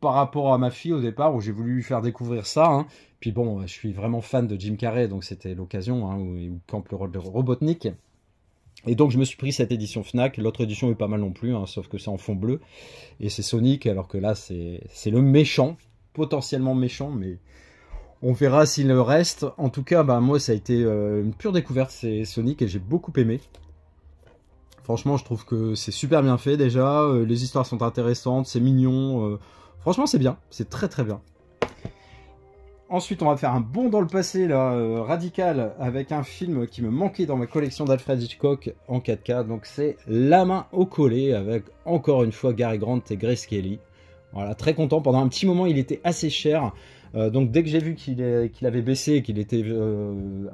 par rapport à ma fille au départ, où j'ai voulu lui faire découvrir ça. Hein. Puis bon, je suis vraiment fan de Jim Carrey, donc c'était l'occasion, hein, où campe le rôle de Robotnik. Et donc je me suis pris cette édition Fnac. L'autre édition est pas mal non plus, hein, sauf que c'est en fond bleu. Et c'est Sonic, alors que là c'est le méchant, potentiellement méchant, mais on verra s'il le reste. En tout cas, moi ça a été une pure découverte, c'est Sonic, et j'ai beaucoup aimé. Franchement, je trouve que c'est super bien fait déjà. Les histoires sont intéressantes, c'est mignon. Franchement, c'est bien, c'est très très bien. Ensuite, on va faire un bond dans le passé là, radical, avec un film qui me manquait dans ma collection d'Alfred Hitchcock en 4K. Donc c'est La main au collet, avec encore une fois Cary Grant et Grace Kelly. Voilà, très content. Pendant un petit moment, il était assez cher. Donc dès que j'ai vu qu'il avait baissé et qu'il était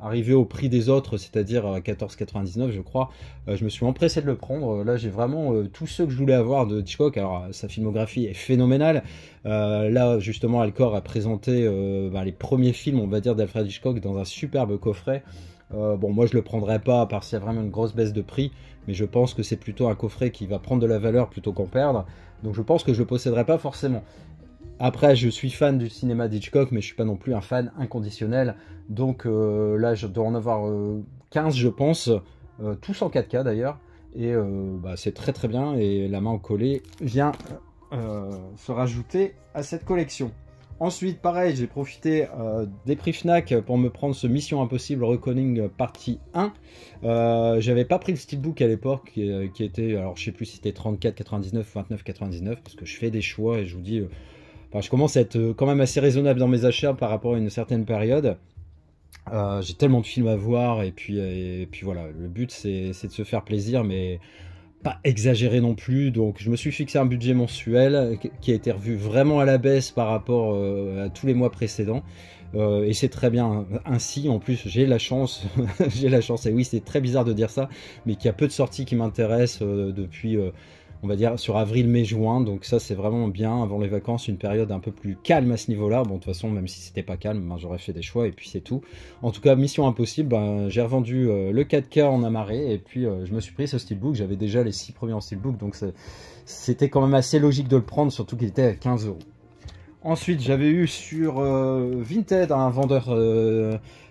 arrivé au prix des autres, c'est-à-dire à 14,99 je crois, je me suis empressé de le prendre. Là j'ai vraiment tous ceux que je voulais avoir de Hitchcock. Alors sa filmographie est phénoménale. Là justement Alcor a présenté les premiers films, on va dire, d'Alfred Hitchcock dans un superbe coffret. Bon, moi je le prendrai pas parce qu'il y a vraiment une grosse baisse de prix, mais je pense que c'est plutôt un coffret qui va prendre de la valeur plutôt qu'en perdre. Donc je pense que je le posséderai pas forcément. Après, je suis fan du cinéma d'Hitchcock, mais je suis pas non plus un fan inconditionnel. Donc là, je dois en avoir 15, je pense, tous en 4K d'ailleurs. Et c'est très très bien. Et La main au collet vient se rajouter à cette collection. Ensuite, pareil, j'ai profité des prix Fnac pour me prendre ce Mission Impossible Reckoning partie 1. J'avais pas pris le steelbook à l'époque, qui était, alors je sais plus si c'était 34,99 ou 29,99, parce que je fais des choix et je vous dis... je commence à être quand même assez raisonnable dans mes achats par rapport à une certaine période. J'ai tellement de films à voir, et puis voilà, le but c'est de se faire plaisir, mais pas exagérer non plus. Donc je me suis fixé un budget mensuel qui a été revu vraiment à la baisse par rapport à tous les mois précédents. Et c'est très bien ainsi. En plus, j'ai la chance, j'ai la chance, et oui, c'est très bizarre de dire ça, mais qu'il y a peu de sorties qui m'intéressent depuis... on va dire sur avril, mai, juin, donc ça c'est vraiment bien avant les vacances, une période un peu plus calme à ce niveau-là. Bon, de toute façon, même si c'était pas calme, j'aurais fait des choix et puis c'est tout. En tout cas, Mission Impossible, j'ai revendu le 4K en amarré, et puis je me suis pris ce steelbook. J'avais déjà les 6 premiers en steelbook, donc c'était quand même assez logique de le prendre, surtout qu'il était à 15 €. Ensuite, j'avais eu sur Vinted un vendeur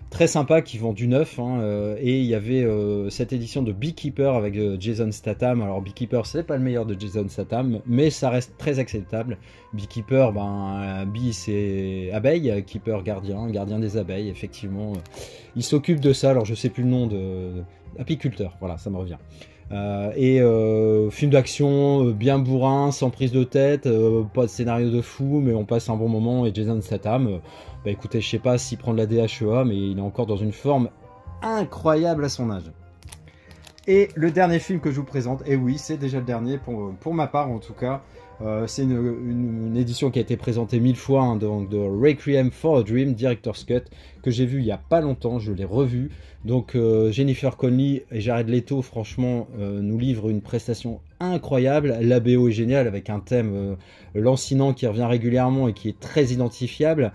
très sympa qui vend du neuf, hein, et il y avait cette édition de Beekeeper avec Jason Statham. Alors Beekeeper, c'est pas le meilleur de Jason Statham, mais ça reste très acceptable. Beekeeper, bee c'est abeille, keeper gardien des abeilles, effectivement. Il s'occupe de ça, alors je sais plus le nom apiculteur, voilà, ça me revient. Film d'action bien bourrin, sans prise de tête, pas de scénario de fou, mais on passe un bon moment. Et Jason Statham, écoutez, je sais pas s'il prend de la DHEA, mais il est encore dans une forme incroyable à son âge. Et le dernier film que je vous présente, et oui, c'est déjà le dernier pour ma part en tout cas. C'est une édition qui a été présentée 1000 fois, hein, donc de Requiem for a Dream, Director's Cut, que j'ai vu il n'y a pas longtemps, je l'ai revu. Donc Jennifer Connelly et Jared Leto, franchement, nous livrent une prestation incroyable. La BO est géniale avec un thème lancinant qui revient régulièrement et qui est très identifiable.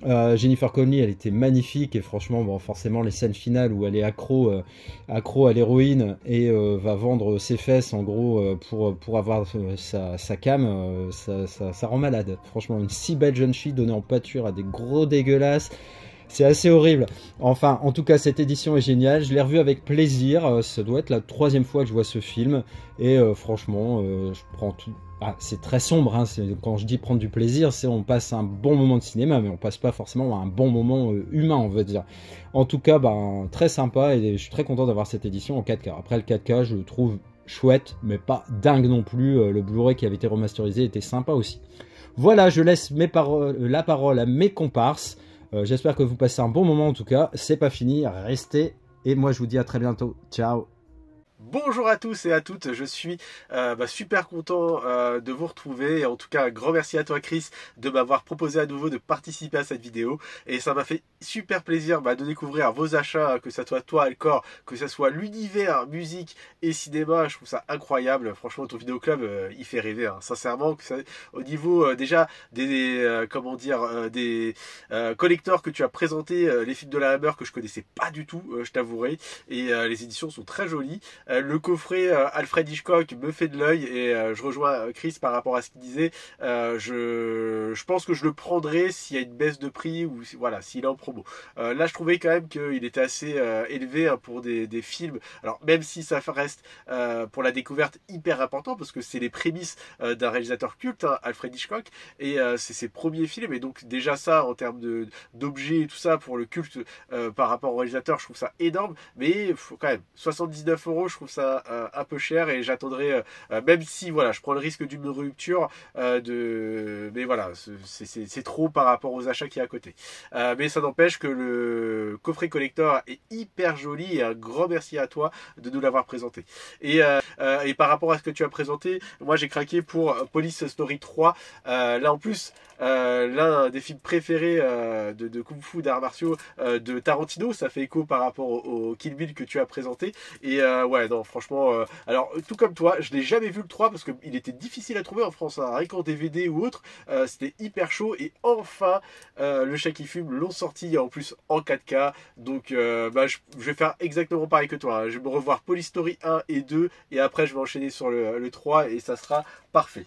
Jennifer Connelly, elle était magnifique et franchement, bon, forcément les scènes finales où elle est accro à l'héroïne et va vendre ses fesses en gros pour avoir sa cam, ça rend malade. Franchement, une si belle jeune fille donnée en pâture à des gros dégueulasses. C'est assez horrible. Enfin, en tout cas, cette édition est géniale. Je l'ai revue avec plaisir. Ça doit être la 3e fois que je vois ce film. Et franchement, je prends tout. Ah, c'est très sombre. Hein. Quand je dis prendre du plaisir, c'est on passe un bon moment de cinéma, mais on passe pas forcément un bon moment humain, on veut dire. En tout cas, très sympa. Et je suis très content d'avoir cette édition en 4K. Après, le 4K, je le trouve chouette, mais pas dingue non plus. Le Blu-ray qui avait été remasterisé était sympa aussi. Voilà, je laisse la parole à mes comparses. J'espère que vous passez un bon moment en tout cas. C'est pas fini, restez. Et moi je vous dis à très bientôt. Ciao. Bonjour à tous et à toutes, je suis super content de vous retrouver et en tout cas un grand merci à toi Chris de m'avoir proposé à nouveau de participer à cette vidéo et ça m'a fait super plaisir de découvrir vos achats, que ça soit toi Alcor, que ça soit l'univers musique et cinéma, je trouve ça incroyable, franchement ton vidéoclub il fait rêver, hein. Sincèrement, que ça, au niveau déjà des collecteurs que tu as présenté, les films de la Hammer que je connaissais pas du tout, je t'avouerai, et les éditions sont très jolies. Le coffret Alfred Hitchcock me fait de l'œil et je rejoins Chris par rapport à ce qu'il disait. Je pense que je le prendrai s'il y a une baisse de prix ou voilà, s'il est en promo. Là, je trouvais quand même qu'il était assez élevé hein, pour des films. Alors, même si ça reste pour la découverte hyper important parce que c'est les prémices d'un réalisateur culte, hein, Alfred Hitchcock, et c'est ses premiers films. Et donc, déjà ça, en termes d'objets et tout ça, pour le culte par rapport au réalisateur, je trouve ça énorme. Mais faut quand même, 79 €, je trouve ça un peu cher et j'attendrai, même si voilà, je prends le risque d'une rupture mais voilà, c'est trop par rapport aux achats qu'il y a à côté. Mais ça n'empêche que le coffret collector est hyper joli et un grand merci à toi de nous l'avoir présenté. Et par rapport à ce que tu as présenté, moi j'ai craqué pour Police Story 3. Là en plus, l'un des films préférés de Kung Fu, d'arts martiaux de Tarantino, ça fait écho par rapport au Kill Bill que tu as présenté. Et ouais, non, franchement, alors tout comme toi, je n'ai jamais vu le 3 parce qu'il était difficile à trouver en France, hein, rien qu'en DVD ou autre, c'était hyper chaud. Et enfin, le Chat qui fume l'ont sorti en plus en 4K. Donc, je vais faire exactement pareil que toi, hein. Je vais me revoir Police Story 1 et 2 et après je vais enchaîner sur le 3 et ça sera parfait.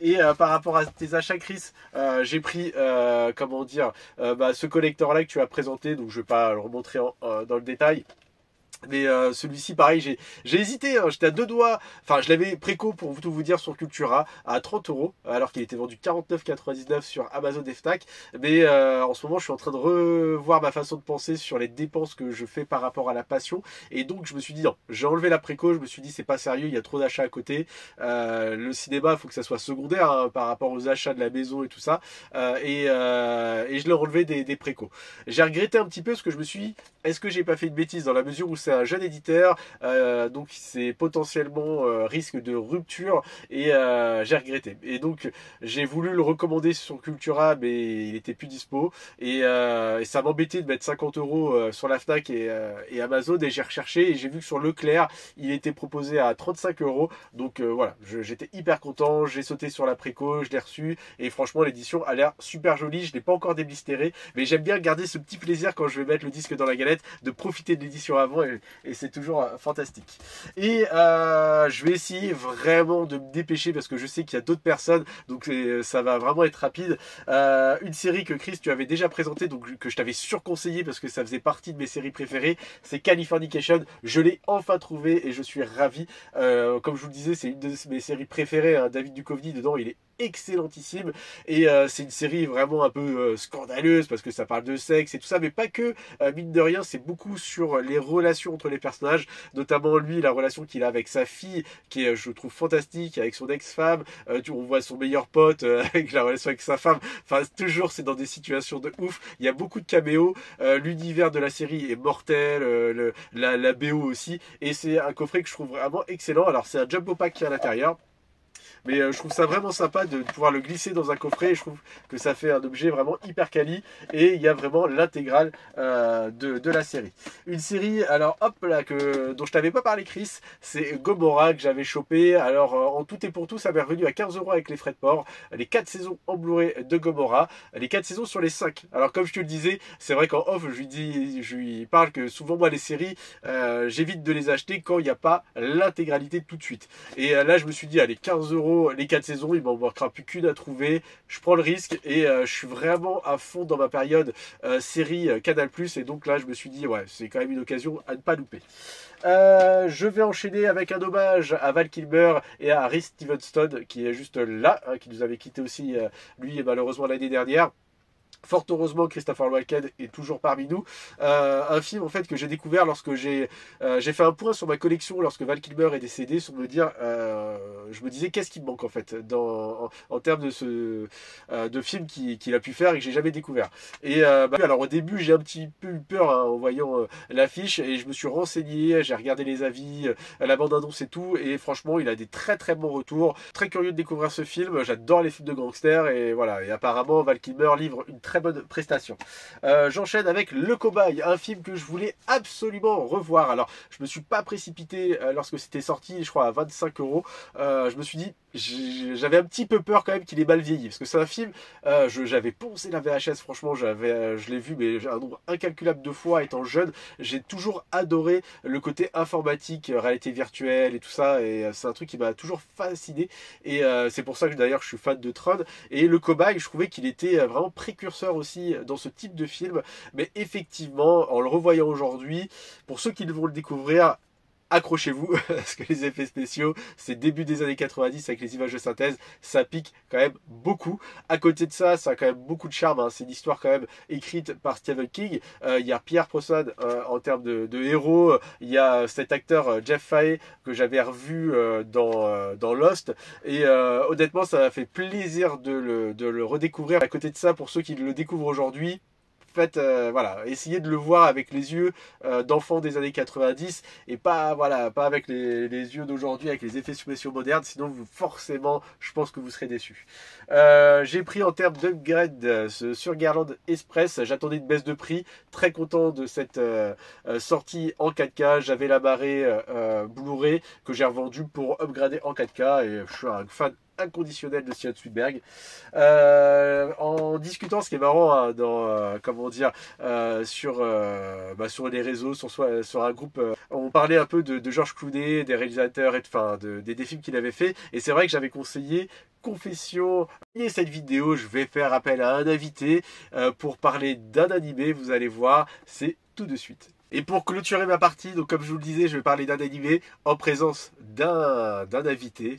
Et par rapport à tes achats Chris, j'ai pris ce collector là que tu as présenté, donc je vais pas le remontrer dans le détail. Mais celui-ci pareil, j'ai hésité, hein, j'étais à deux doigts, enfin je l'avais préco pour tout vous dire sur Cultura à 30 € alors qu'il était vendu 49,99 sur Amazon FNAC. Mais en ce moment je suis en train de revoir ma façon de penser sur les dépenses que je fais par rapport à la passion. Et donc je me suis dit non, j'ai enlevé la préco, je me suis dit c'est pas sérieux, il y a trop d'achats à côté. Le cinéma il faut que ça soit secondaire hein, par rapport aux achats de la maison et tout ça. Et je l'ai enlevé des précos. J'ai regretté un petit peu parce que je me suis dit, est-ce que j'ai pas fait une bêtise dans la mesure où c'est un jeune éditeur, donc c'est potentiellement risque de rupture et j'ai regretté. Et donc j'ai voulu le recommander sur Cultura mais il était plus dispo et ça m'embêtait de mettre 50 € sur la Fnac et Amazon et j'ai recherché et j'ai vu que sur Leclerc il était proposé à 35 €. Donc voilà, j'étais hyper content, j'ai sauté sur la préco, je l'ai reçu et franchement l'édition a l'air super jolie. Je l'ai pas encore déblistéré mais j'aime bien garder ce petit plaisir quand je vais mettre le disque dans la galette de profiter de l'édition avant et c'est toujours fantastique. Et je vais essayer vraiment de me dépêcher parce que je sais qu'il y a d'autres personnes, donc ça va vraiment être rapide. Une série que Chris tu avais déjà présentée, donc que je t'avais surconseillé parce que ça faisait partie de mes séries préférées, c'est Californication. Je l'ai enfin trouvé et je suis ravi. Comme je vous le disais, c'est une de mes séries préférées, hein. David Duchovny dedans, il est excellentissime et c'est une série vraiment un peu scandaleuse parce que ça parle de sexe et tout ça, mais pas que, mine de rien c'est beaucoup sur les relations entre les personnages, notamment lui, la relation qu'il a avec sa fille qui est je trouve fantastique, avec son ex-femme, on voit son meilleur pote avec la relation avec sa femme, enfin toujours c'est dans des situations de ouf, il y a beaucoup de caméos, l'univers de la série est mortel, la BO aussi, et c'est un coffret que je trouve vraiment excellent. Alors c'est un jumbo pack qui est à l'intérieur, mais je trouve ça vraiment sympa de pouvoir le glisser dans un coffret, et je trouve que ça fait un objet vraiment hyper quali, et il y a vraiment l'intégrale de la série. Une série, alors hop là, dont je t'avais pas parlé Chris, c'est Gomorrah que j'avais chopé. Alors en tout et pour tout ça m'est revenu à 15 € avec les frais de port, les 4 saisons en Blu-ray de Gomorrah, les 4 saisons sur les 5. Alors comme je te le disais, c'est vrai qu'en off je lui parle que souvent moi les séries, j'évite de les acheter quand il n'y a pas l'intégralité tout de suite. Et là je me suis dit allez 15 €, les 4 saisons, il m'en manquera plus qu'une à trouver, je prends le risque et je suis vraiment à fond dans ma période série Canal+, et donc là je me suis dit ouais c'est quand même une occasion à ne pas louper. Je vais enchaîner avec un hommage à Val Kilmer et à Rhys Stevenston qui est juste là, hein, qui nous avait quitté aussi lui malheureusement l'année dernière. Fort heureusement, Christopher Walken est toujours parmi nous. Un film en fait que j'ai découvert lorsque j'ai fait un point sur ma collection lorsque Val Kilmer est décédé, sur me dire, je me disais qu'est-ce qui me manque en fait en termes de films qu'il a pu faire et que j'ai jamais découvert. Et alors au début j'ai un petit peu eu peur hein, en voyant l'affiche, et je me suis renseigné, j'ai regardé les avis, la bande-annonce et tout, et franchement il a des très très bons retours. Très curieux de découvrir ce film. J'adore les films de gangsters et voilà. Et apparemment Val Kilmer livre une très bonne prestation. J'enchaîne avec Le Cobaye, un film que je voulais absolument revoir. Alors je me suis pas précipité lorsque c'était sorti, je crois à 25 €. Je me suis dit, j'avais un petit peu peur quand même qu'il ait mal vieilli, parce que c'est un film, j'avais poncé la VHS, franchement je l'ai vu mais un nombre incalculable de fois étant jeune. J'ai toujours adoré le côté informatique, réalité virtuelle et tout ça, et c'est un truc qui m'a toujours fasciné, et c'est pour ça que d'ailleurs je suis fan de Tron. Et Le Cobaye, je trouvais qu'il était vraiment précurseur aussi dans ce type de film, mais effectivement en le revoyant aujourd'hui, pour ceux qui vont le découvrir, accrochez-vous parce que les effets spéciaux, c'est début des années 90 avec les images de synthèse, ça pique quand même beaucoup. À côté de ça, ça a quand même beaucoup de charme, hein. C'est une histoire quand même écrite par Stephen King. Il y a Pierre Brosnan en termes de héros, il y a cet acteur Jeff Fahey que j'avais revu dans Lost, et honnêtement ça m'a fait plaisir de le redécouvrir. À côté de ça, pour ceux qui le découvrent aujourd'hui, faites, voilà, essayez de le voir avec les yeux d'enfants des années 90 et pas, voilà, pas avec les yeux d'aujourd'hui, avec les effets spéciaux modernes, sinon forcément je pense que vous serez déçus. J'ai pris en termes d'upgrade sur Garland Express, j'attendais une baisse de prix, très content de cette sortie en 4K. J'avais la marée Blu-ray que j'ai revendu pour upgrader en 4K, et je suis un fan inconditionnel de Steven Spielberg. En discutant, ce qui est marrant hein, comment dire, sur les réseaux, sur un groupe, on parlait un peu de George Clooney, des réalisateurs et des films qu'il avait fait, et c'est vrai que j'avais conseillé Confession. Et cette vidéo, je vais faire appel à un invité pour parler d'un animé. Vous allez voir, c'est tout de suite. Et pour clôturer ma partie, donc comme je vous le disais, je vais parler d'un animé en présence d'un invité,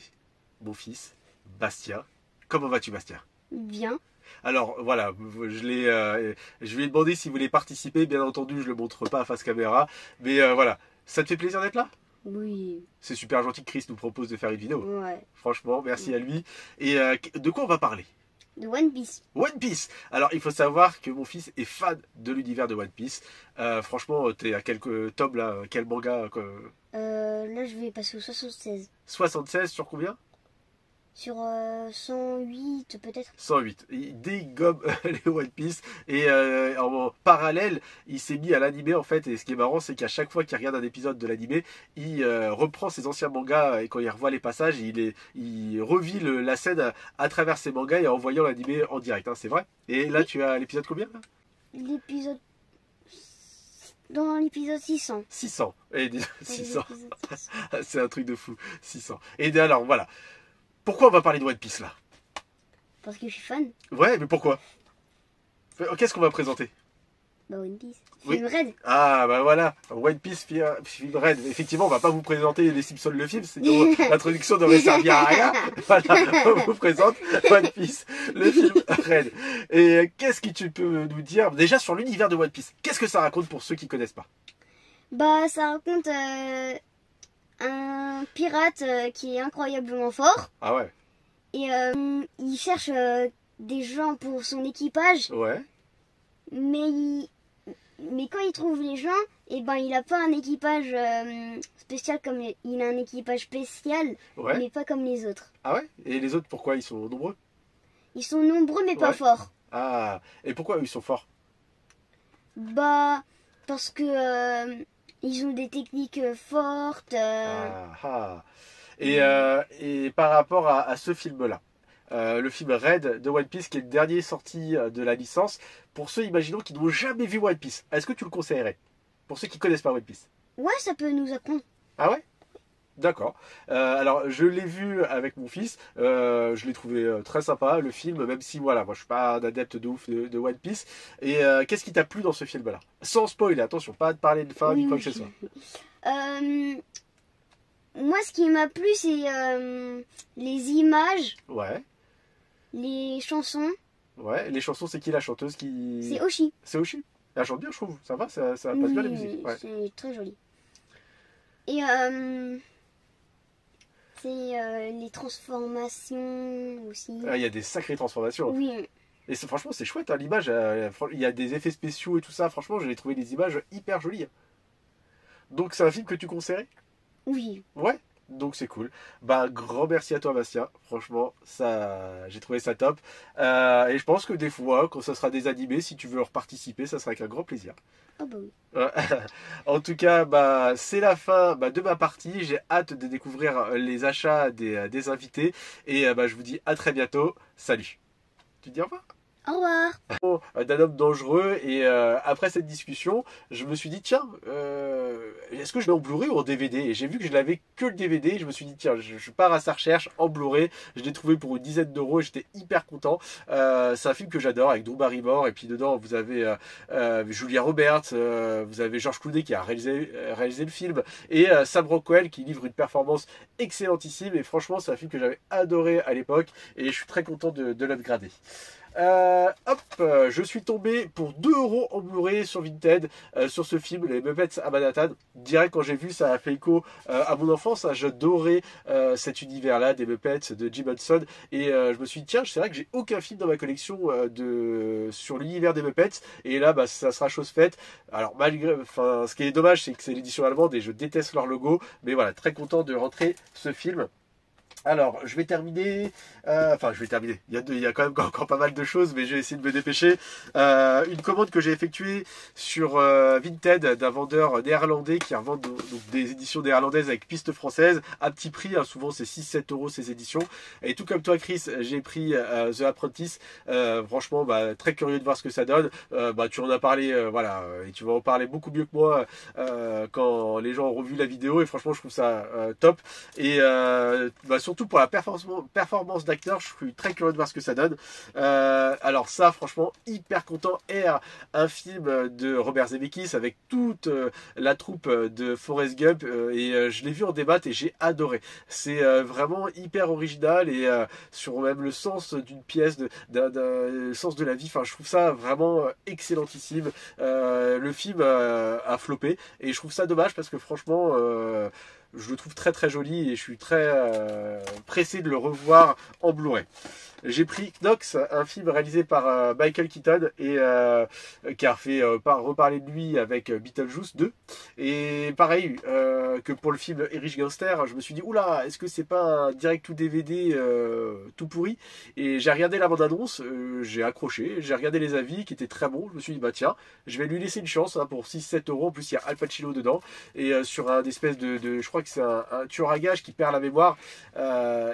mon fils Bastien. Comment vas-tu, Bastien? Bien. Alors voilà, je lui ai demandé s'il voulait participer. Bien entendu, je le montre pas face caméra, mais voilà. Ça te fait plaisir d'être là? Oui. C'est super gentil que Chris nous propose de faire une vidéo. Ouais. Franchement, merci à lui. Et de quoi on va parler? De One Piece. One Piece. Alors il faut savoir que mon fils est fan de l'univers de One Piece. Franchement, t'es à quelques tomes là, quel manga Là je vais passer au 76. 76 sur combien? Sur 108 peut-être. 108. Il dégomme les One Piece, et en parallèle il s'est mis à l'animé en fait, et ce qui est marrant c'est qu'à chaque fois qu'il regarde un épisode de l'animé, il reprend ses anciens mangas, et quand il revoit les passages il revit la scène à travers ses mangas et en voyant l'animé en direct, hein, c'est vrai. Et là tu as l'épisode combien là? L'épisode... Dans l'épisode 600. 600. Et 600. 600. C'est un truc de fou. 600. Et alors voilà. Pourquoi on va parler de One Piece là? Parce que je suis fan. Ouais, mais pourquoi? Qu'est-ce qu'on va présenter? Bah One Piece. Oui. Film Red. Ah bah voilà, One Piece film Red. Effectivement, on va pas vous présenter les Simpsons le film, sinon l'introduction n'aurait servi à rien. Voilà, on vous présente One Piece le film Red. Et qu'est-ce que tu peux nous dire déjà sur l'univers de One Piece? Qu'est-ce que ça raconte pour ceux qui connaissent pas? Bah ça raconte un pirate qui est incroyablement fort. Ah ouais. Et il cherche des gens pour son équipage. Ouais. Mais quand il trouve les gens, et ben il a pas un équipage spécial comme il a un équipage spécial, Ouais. mais pas comme les autres. Ah ouais. Et les autres, pourquoi ils sont nombreux? Ils sont nombreux mais pas Ouais. forts. Ah. Et pourquoi ils sont forts? Bah parce que ils ont des techniques fortes. Ah, ah. Et par rapport à ce film-là, le film Red de One Piece, qui est le dernier sorti de la licence, pour ceux, imaginons, qui n'ont jamais vu One Piece, est-ce que tu le conseillerais? Pour ceux qui connaissent pas One Piece. Ouais, ça peut nous apprendre. Ah ouais? D'accord. Alors, je l'ai vu avec mon fils. Je l'ai trouvé très sympa, le film, même si, voilà, moi, je suis pas un adepte de ouf de One Piece. Et qu'est-ce qui t'a plu dans ce film-là? Sans spoil, attention, pas de parler de fin ni quoi que ce soit. Moi, ce qui m'a plu, c'est les images, Ouais, les chansons. ouais. Les chansons, c'est qui la chanteuse qui... C'est Oshi. C'est Oshi. Elle chante bien, je trouve. Ça va, ça passe bien la musique. Ouais. C'est très joli. Et c'est les transformations aussi. Ah, il y a des sacrées transformations. Oui, Et franchement, c'est chouette, hein, l'image. Il y a des effets spéciaux et tout ça. Franchement, j'ai trouvé des images hyper jolies. Donc, c'est un film que tu conseillerais? oui. Ouais. Donc, c'est cool. Bah, grand merci à toi, Bastien. Franchement, ça, j'ai trouvé ça top. Et je pense que des fois, quand ça sera des animés, si tu veux leur participer, ça sera avec un grand plaisir. Oh bah oui. Ouais. En tout cas, bah, c'est la fin de ma partie. J'ai hâte de découvrir les achats des invités. Et bah, je vous dis à très bientôt. Salut. Tu te dis au revoir? Au revoir. D'un homme dangereux, et après cette discussion je me suis dit tiens, est-ce que je l'ai en Blu-ray ou en DVD, et j'ai vu que je l'avais que le DVD, et je me suis dit tiens, je pars à sa recherche en Blu-ray. Je l'ai trouvé pour une dizaine d'euros et j'étais hyper content. C'est un film que j'adore, avec Drew Barrymore, et puis dedans vous avez Julia Roberts, vous avez George Clooney qui a réalisé le film, et Sam Rockwell qui livre une performance excellentissime. Et franchement, c'est un film que j'avais adoré à l'époque, et je suis très content de l'upgrader. Je suis tombé pour 2 euros en Blu-ray sur Vinted sur ce film, les Muppets à Manhattan. Direct, quand j'ai vu, ça a fait écho à mon enfance. J'adorais cet univers-là des Muppets de Jim Henson, et je me suis dit tiens, c'est vrai que j'ai aucun film dans ma collection sur l'univers des Muppets, et là bah, ça sera chose faite. Alors ce qui est dommage, c'est que c'est l'édition allemande et je déteste leur logo, mais voilà, très content de rentrer ce film. Alors, je vais terminer. Il y a quand même encore pas mal de choses, mais je vais essayer de me dépêcher. Une commande que j'ai effectuée sur Vinted d'un vendeur néerlandais qui revend donc des éditions néerlandaises avec piste française à petit prix. Hein, souvent, c'est 6-7 euros ces éditions. Et tout comme toi, Chris, j'ai pris The Apprentice. Franchement, bah, très curieux de voir ce que ça donne. Tu en as parlé, voilà, et tu vas en parler beaucoup mieux que moi quand les gens ont revu la vidéo. Et franchement, je trouve ça top. Et surtout pour la performance d'acteur, je suis très curieux de voir ce que ça donne. Alors ça, franchement, hyper content. Air, un film de Robert Zemeckis avec toute la troupe de Forrest Gump, et je l'ai vu en débat et j'ai adoré. C'est vraiment hyper original, et sur même le sens d'une pièce, d'un sens de la vie. Enfin, je trouve ça vraiment excellentissime. Le film a floppé, et je trouve ça dommage parce que franchement je le trouve très très joli, et je suis très pressé de le revoir en Blu-ray. J'ai pris Knox, un film réalisé par Michael Keaton, et qui a fait reparler de lui avec Beetlejuice 2. Et pareil que pour le film Irish Gangster, je me suis dit oula, est-ce que c'est pas un direct ou DVD tout pourri? Et j'ai regardé la bande-annonce, j'ai accroché, j'ai regardé les avis qui étaient très bons. Je me suis dit bah tiens, je vais lui laisser une chance, hein, pour 6-7 euros. En plus, il y a Al Pacino dedans, et sur un espèce de je crois que c'est un tueur à gages qui perd la mémoire,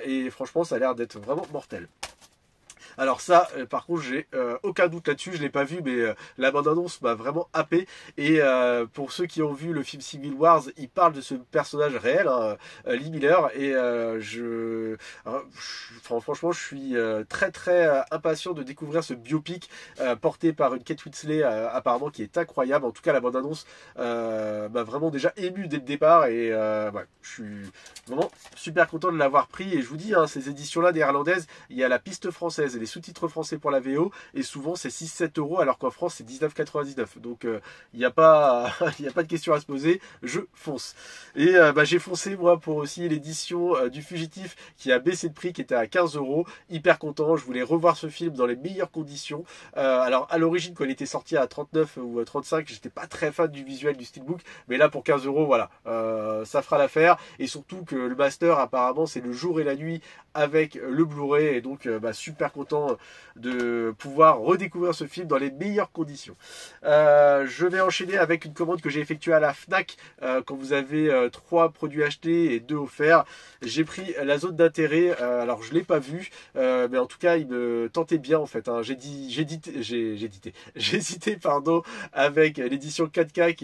et franchement, ça a l'air d'être vraiment mortel. Alors ça, par contre, j'ai aucun doute là-dessus. Je l'ai pas vu, mais la bande-annonce m'a vraiment happé. Et pour ceux qui ont vu le film Civil Wars, il parle de ce personnage réel, hein, Lee Miller. Et franchement, je suis très très impatient de découvrir ce biopic porté par une Kate Winslet, apparemment qui est incroyable. En tout cas, la bande-annonce m'a vraiment déjà ému dès le départ. Et ouais, je suis vraiment super content de l'avoir pris. Et je vous dis, hein, ces éditions-là néerlandaises, il y a la piste française et les sous-titres français pour la VO. Et souvent, c'est 6-7 euros, alors qu'en France, c'est 19,99. Donc, il n'y a pas il n'y a pas de question à se poser. Je fonce. Et j'ai foncé, moi, pour aussi l'édition du Fugitif qui a baissé de prix, qui était à 15 euros. Hyper content. Je voulais revoir ce film dans les meilleures conditions. Alors, à l'origine, quand il était sorti à 39 ou 35, j'étais pas très fan du visuel du steelbook. Mais là, pour 15 euros, voilà, ça fera l'affaire. Et surtout que le master, apparemment, c'est le jour et la nuit avec le Blu-ray. Et donc, super content de pouvoir redécouvrir ce film dans les meilleures conditions. Je vais enchaîner avec une commande que j'ai effectuée à la Fnac quand vous avez 3 produits achetés et 2 offerts. J'ai pris La Zone d'intérêt. Alors, je l'ai pas vu, mais en tout cas, il me tentait bien en fait, hein. J'ai hésité avec l'édition 4K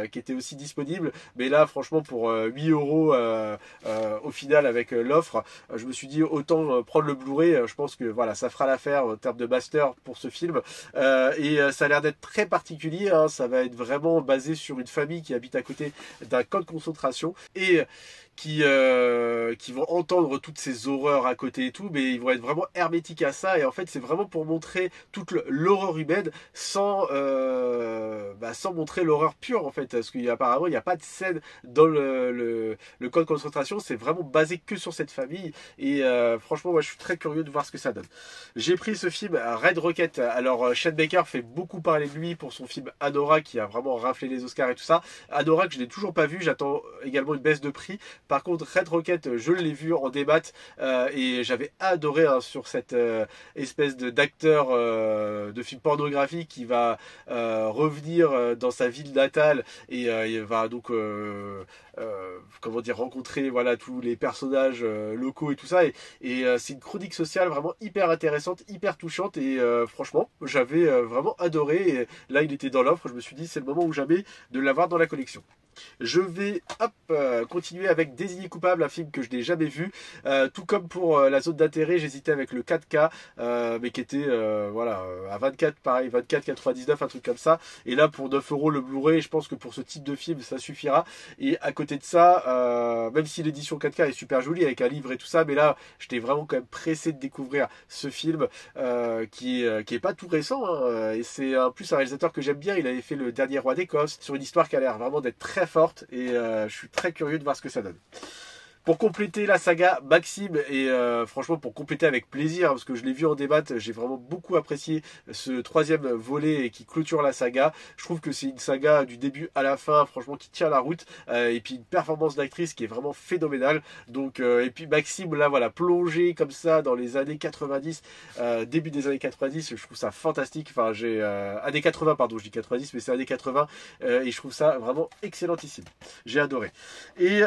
qui était aussi disponible. Mais là, franchement, pour 8 euros au final avec l'offre, je me suis dit autant prendre le Blu-ray. Je pense que voilà, ça fera l'affaire en termes de master pour ce film. Et ça a l'air d'être très particulier, hein. Ça va être vraiment basé sur une famille qui habite à côté d'un camp de concentration et qui vont entendre toutes ces horreurs à côté et tout, mais ils vont être vraiment hermétiques à ça. Et en fait, c'est vraiment pour montrer toute l'horreur humaine sans montrer l'horreur pure, en fait, parce qu'apparemment il n'y a pas de scène dans le camp de concentration. C'est vraiment basé que sur cette famille. Et franchement, moi je suis très curieux de voir ce que ça donne. J'ai pris ce film Red Rocket. Alors Shane Baker fait beaucoup parler de lui pour son film Anora, qui a vraiment raflé les Oscars et tout ça. Anora que je n'ai toujours pas vu, j'attends également une baisse de prix. Par contre, Red Rocket, je l'ai vu en débat et j'avais adoré, hein, sur cette espèce d'acteur de film pornographique qui va revenir dans sa ville natale et il va donc rencontrer voilà tous les personnages locaux et tout ça. Et c'est une chronique sociale vraiment hyper intéressante, hyper touchante et franchement, j'avais vraiment adoré. Et là, il était dans l'offre, je me suis dit c'est le moment ou jamais de l'avoir dans la collection. Je vais continuer avec Désigné coupable, un film que je n'ai jamais vu. Tout comme pour La Zone d'intérêt, j'hésitais avec le 4K, mais qui était à 24, pareil, 24,99, un truc comme ça. Et là, pour 9 euros le Blu-ray, je pense que pour ce type de film, ça suffira. Et à côté de ça, même si l'édition 4K est super jolie avec un livre et tout ça, mais là, j'étais vraiment quand même pressé de découvrir ce film qui est pas tout récent, hein, et c'est en plus un réalisateur que j'aime bien. Il avait fait Le Dernier Roi d'Écosse, sur une histoire qui a l'air vraiment d'être très forte et je suis très curieux de voir ce que ça donne. Pour compléter la saga Maxime, et franchement pour compléter avec plaisir, parce que je l'ai vu en débat, j'ai vraiment beaucoup apprécié ce 3e volet qui clôture la saga. Je trouve que c'est une saga du début à la fin, franchement qui tient la route, et puis une performance d'actrice qui est vraiment phénoménale. Donc et puis Maxime là voilà, plongé comme ça dans les années 90, début des années 90, je trouve ça fantastique. Enfin j'ai années 80 pardon, je dis 90 mais c'est années 80, et je trouve ça vraiment excellentissime. J'ai adoré. Et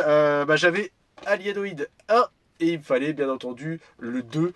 j'avais Alienoid 1 et il me fallait bien entendu le 2,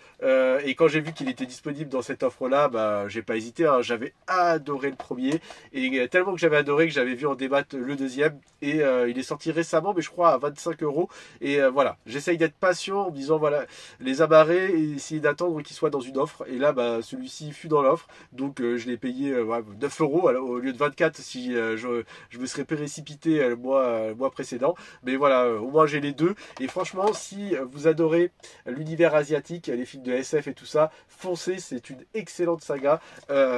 et quand j'ai vu qu'il était disponible dans cette offre là, j'ai pas hésité, hein. J'avais adoré le premier et tellement que j'avais adoré que j'avais vu en débat le deuxième, et il est sorti récemment mais je crois à 25 euros. Et voilà, j'essaye d'être patient en me disant voilà, les amarrer et essayer d'attendre qu'il soit dans une offre. Et là celui-ci fut dans l'offre, donc je l'ai payé 9 euros au lieu de 24 si je me serais précipité le mois précédent. Mais voilà, au moins j'ai les deux. Et franchement, si vous adorez l'univers asiatique, les films de SF et tout ça, foncez, c'est une excellente saga.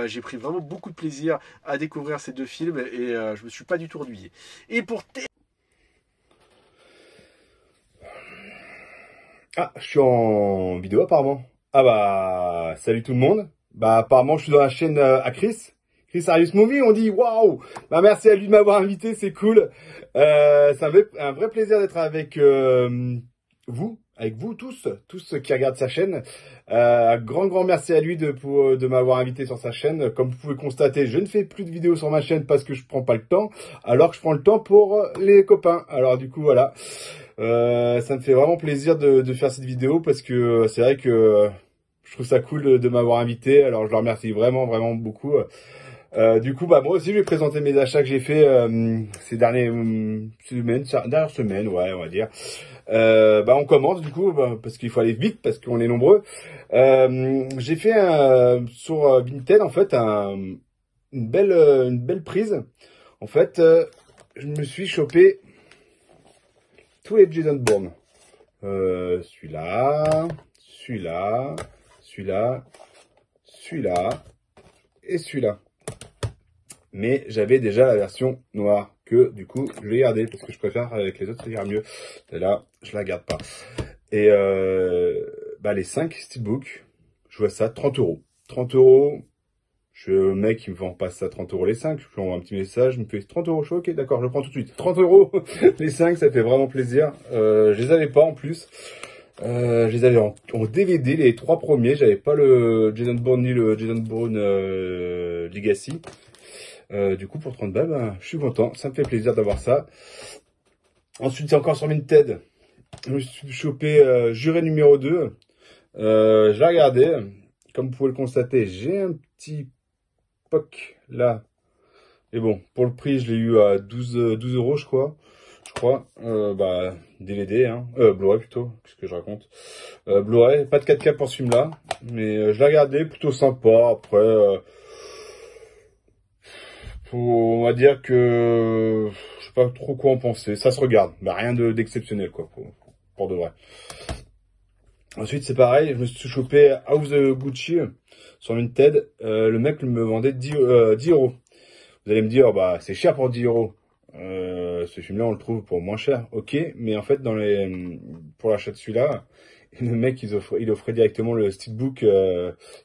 J'ai pris vraiment beaucoup de plaisir à découvrir ces deux films et je me suis pas du tout ennuyé. Et pour je suis en vidéo apparemment. Salut tout le monde. Apparemment je suis dans la chaîne à Chris Arius Movie, on dit waouh. Merci à lui de m'avoir invité, c'est cool. C'est un vrai plaisir d'être avec vous tous qui regardent sa chaîne. Grand merci à lui de m'avoir invité sur sa chaîne. Comme vous pouvez constater, je ne fais plus de vidéos sur ma chaîne parce que je prends pas le temps, alors que je prends le temps pour les copains. Alors du coup voilà, ça me fait vraiment plaisir de faire cette vidéo parce que c'est vrai que Je trouve ça cool de m'avoir invité. Alors je leur remercie vraiment, vraiment beaucoup. Du coup, bah moi aussi, je vais présenter mes achats que j'ai fait ces dernières semaines, ouais, on va dire. Bah on commence du coup, bah, parce qu'il faut aller vite, parce qu'on est nombreux. J'ai fait sur Vinted en fait une belle prise. En fait, je me suis chopé tous les Jason Bourne. Celui-là, celui-là, celui-là, celui-là et celui-là. Mais j'avais déjà la version noire que du coup je vais garder parce que je préfère avec les autres ça ira mieux. Et là, je la garde pas. Et bah les 5 steelbooks, je vois ça 30 €. 30 €. Je suis le mec qui me vend pas ça 30 € les 5. Je lui envoie un petit message, il me fait 30 €. Je suis ok, d'accord, je le prends tout de suite. 30 € les 5, ça fait vraiment plaisir. Je les avais pas en plus. Je les avais en DVD, les 3 premiers. J'avais pas le Jason Bourne ni le Jason Bourne Legacy. Du coup, pour 30 balles, ben, je suis content. Ça me fait plaisir d'avoir ça. Ensuite, c'est encore sur Vinted. Je me suis chopé Juré numéro 2. Je l'ai regardé. Comme vous pouvez le constater, j'ai un petit POC là. Et bon, pour le prix, je l'ai eu à 12 €, je crois. Bah, DVD, hein. Blu-ray plutôt. Qu'est-ce que je raconte? Blu-ray, pas de 4K pour ce film-là. Mais je l'ai regardé, plutôt sympa. Après, on va dire que je sais pas trop quoi en penser. Ça se regarde, mais rien d'exceptionnel quoi, pour de vrai. Ensuite c'est pareil, je me suis chopé House of Gucci sur Vinted. Le mec me vendait 10 €. Vous allez me dire, bah c'est cher pour 10 €. Ce film-là on le trouve pour moins cher, ok. Mais en fait pour l'achat de celui-là, le mec il offrait directement le steelbook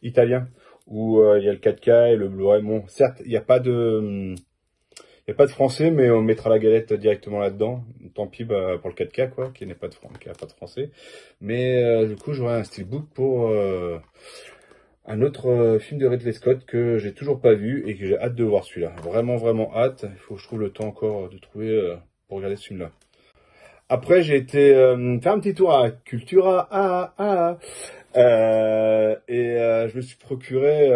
italien. Où il y a le 4K et le Blu-ray. Bon, certes, il n'y a pas de français, mais on mettra la galette directement là-dedans. Tant pis bah, pour le 4K, quoi, qui n'a pas de français. Mais du coup, j'aurai un steelbook pour un autre film de Ridley Scott que j'ai toujours pas vu et que j'ai hâte de voir celui-là. Vraiment, vraiment hâte. Il faut que je trouve le temps encore de trouver pour regarder ce film-là. Après, j'ai été faire un petit tour à Cultura. Je me suis procuré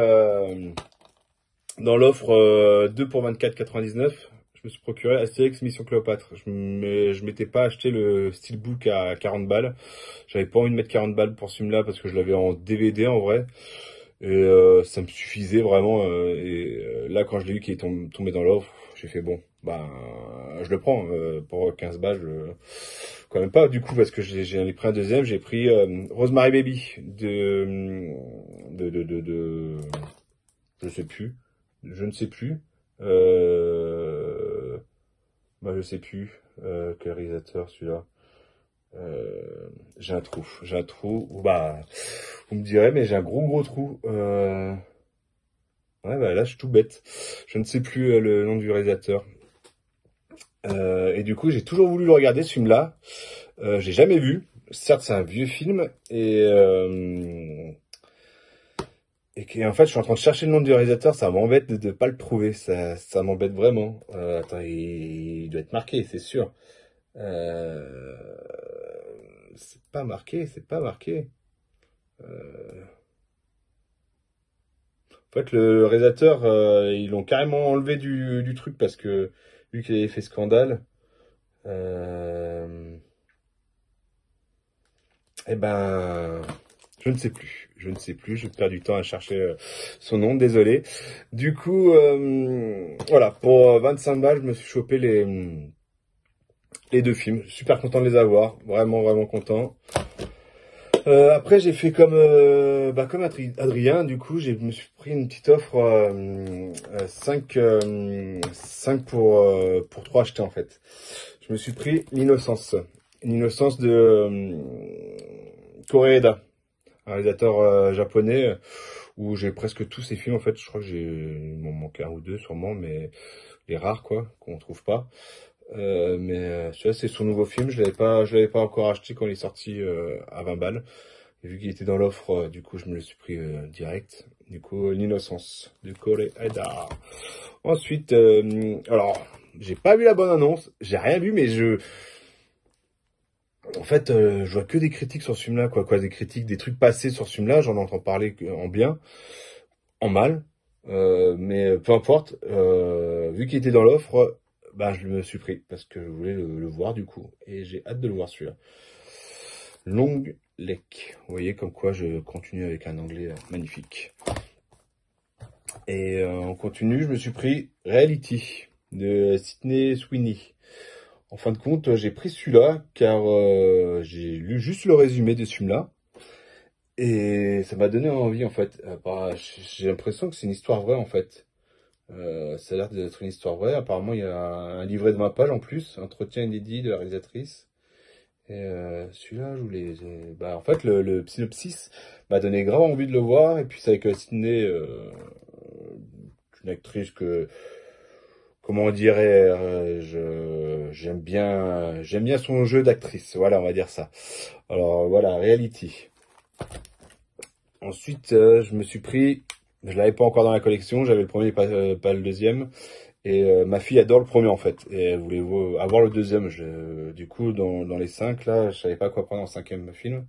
dans l'offre 2 pour 24,99. Je me suis procuré Astérix Mission Cléopâtre. Je m'étais pas acheté le steelbook à 40 balles. J'avais pas envie de mettre 40 balles pour ce film-là parce que je l'avais en DVD en vrai. Et ça me suffisait vraiment. Là, quand je l'ai vu qui est tombé dans l'offre, j'ai fait bon, bah je le prends pour 15 balles. Quand même pas du coup parce que j'ai pris un deuxième. J'ai pris Rosemary Baby de je ne sais plus. Bah je sais plus quel réalisateur celui-là. J'ai un trou. Bah, vous me direz, mais j'ai un gros trou. Ouais, bah là, je suis tout bête. Je ne sais plus le nom du réalisateur. Et du coup, j'ai toujours voulu le regarder, ce film-là. J'ai jamais vu. Certes, c'est un vieux film. Et en fait, je suis en train de chercher le nom du réalisateur. Ça m'embête de pas le trouver. Ça m'embête vraiment. Attends, il doit être marqué, c'est sûr. C'est pas marqué. En fait, le réalisateur, ils l'ont carrément enlevé du truc parce que vu qu'il avait fait scandale, eh ben, je ne sais plus. Je perds du temps à chercher son nom, désolé. Du coup, voilà, pour 25 balles, je me suis chopé les 2 films. Je suis super content de les avoir, vraiment content. Après j'ai fait comme Adrien, du coup je me suis pris une petite offre 5 pour 3 achetés en fait. Je me suis pris L'Innocence de Koreeda, un réalisateur japonais où j'ai presque tous ses films en fait. Je crois que il m'en manque 1 ou 2 sûrement, mais les rares quoi qu'on trouve pas. Mais celui-là c'est son nouveau film, je l'avais pas encore acheté quand il est sorti à 20 balles. Et vu qu'il était dans l'offre, du coup je me le suis pris direct. Du coup L'Innocence de Koreeda. Ensuite, alors j'ai pas vu la bonne annonce, j'ai rien vu, mais En fait, je vois que des critiques sur ce film-là, quoi, des critiques, des trucs passés sur ce film-là, j'en entends parler en bien, en mal, mais peu importe, vu qu'il était dans l'offre, bah, je me suis pris, parce que je voulais le voir du coup, et j'ai hâte de le voir celui-là. Long Lake, vous voyez comme quoi je continue avec un anglais magnifique. Et on continue, je me suis pris Reality, de Sydney Sweeney. En fin de compte, j'ai pris celui-là, car j'ai lu juste le résumé de ce film-là, et ça m'a donné envie en fait. Bah, j'ai l'impression que c'est une histoire vraie en fait. Ça a l'air d'être une histoire vraie. Apparemment, il y a un livret de ma page en plus, entretien inédit de la réalisatrice. Et celui-là, je voulais. Bah, en fait, le synopsis m'a donné grave envie de le voir. Et puis, c'est avec Sydney, une actrice que, comment on dirait, j'aime bien son jeu d'actrice. Voilà, on va dire ça. Alors voilà, Reality. Ensuite, je me suis pris. Je l'avais pas encore dans la collection, j'avais le premier, pas le deuxième. Et ma fille adore le premier en fait. Et elle voulait avoir le deuxième. Du coup, dans les 5, là, je savais pas quoi prendre en 5e film.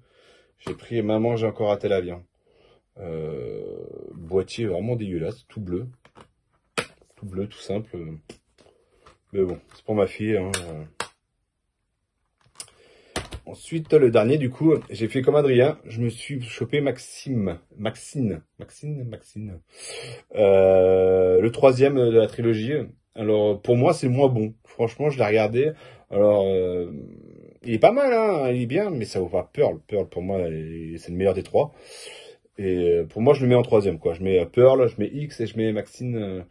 J'ai pris Maman, j'ai encore raté l'avion. Boîtier vraiment dégueulasse, tout bleu. Tout bleu, tout simple. Mais bon, c'est pour ma fille. Hein. Ensuite, le dernier, du coup, j'ai fait comme Adrien. Je me suis chopé Maxine. Le 3e de la trilogie. Alors, pour moi, c'est le moins bon. Franchement, je l'ai regardé. Alors, il est pas mal, hein. Il est bien, mais ça vaut pas Pearl. Pearl, pour moi, c'est le meilleur des 3. Et pour moi, je le mets en 3e, quoi. Je mets Pearl, je mets X et je mets Maxine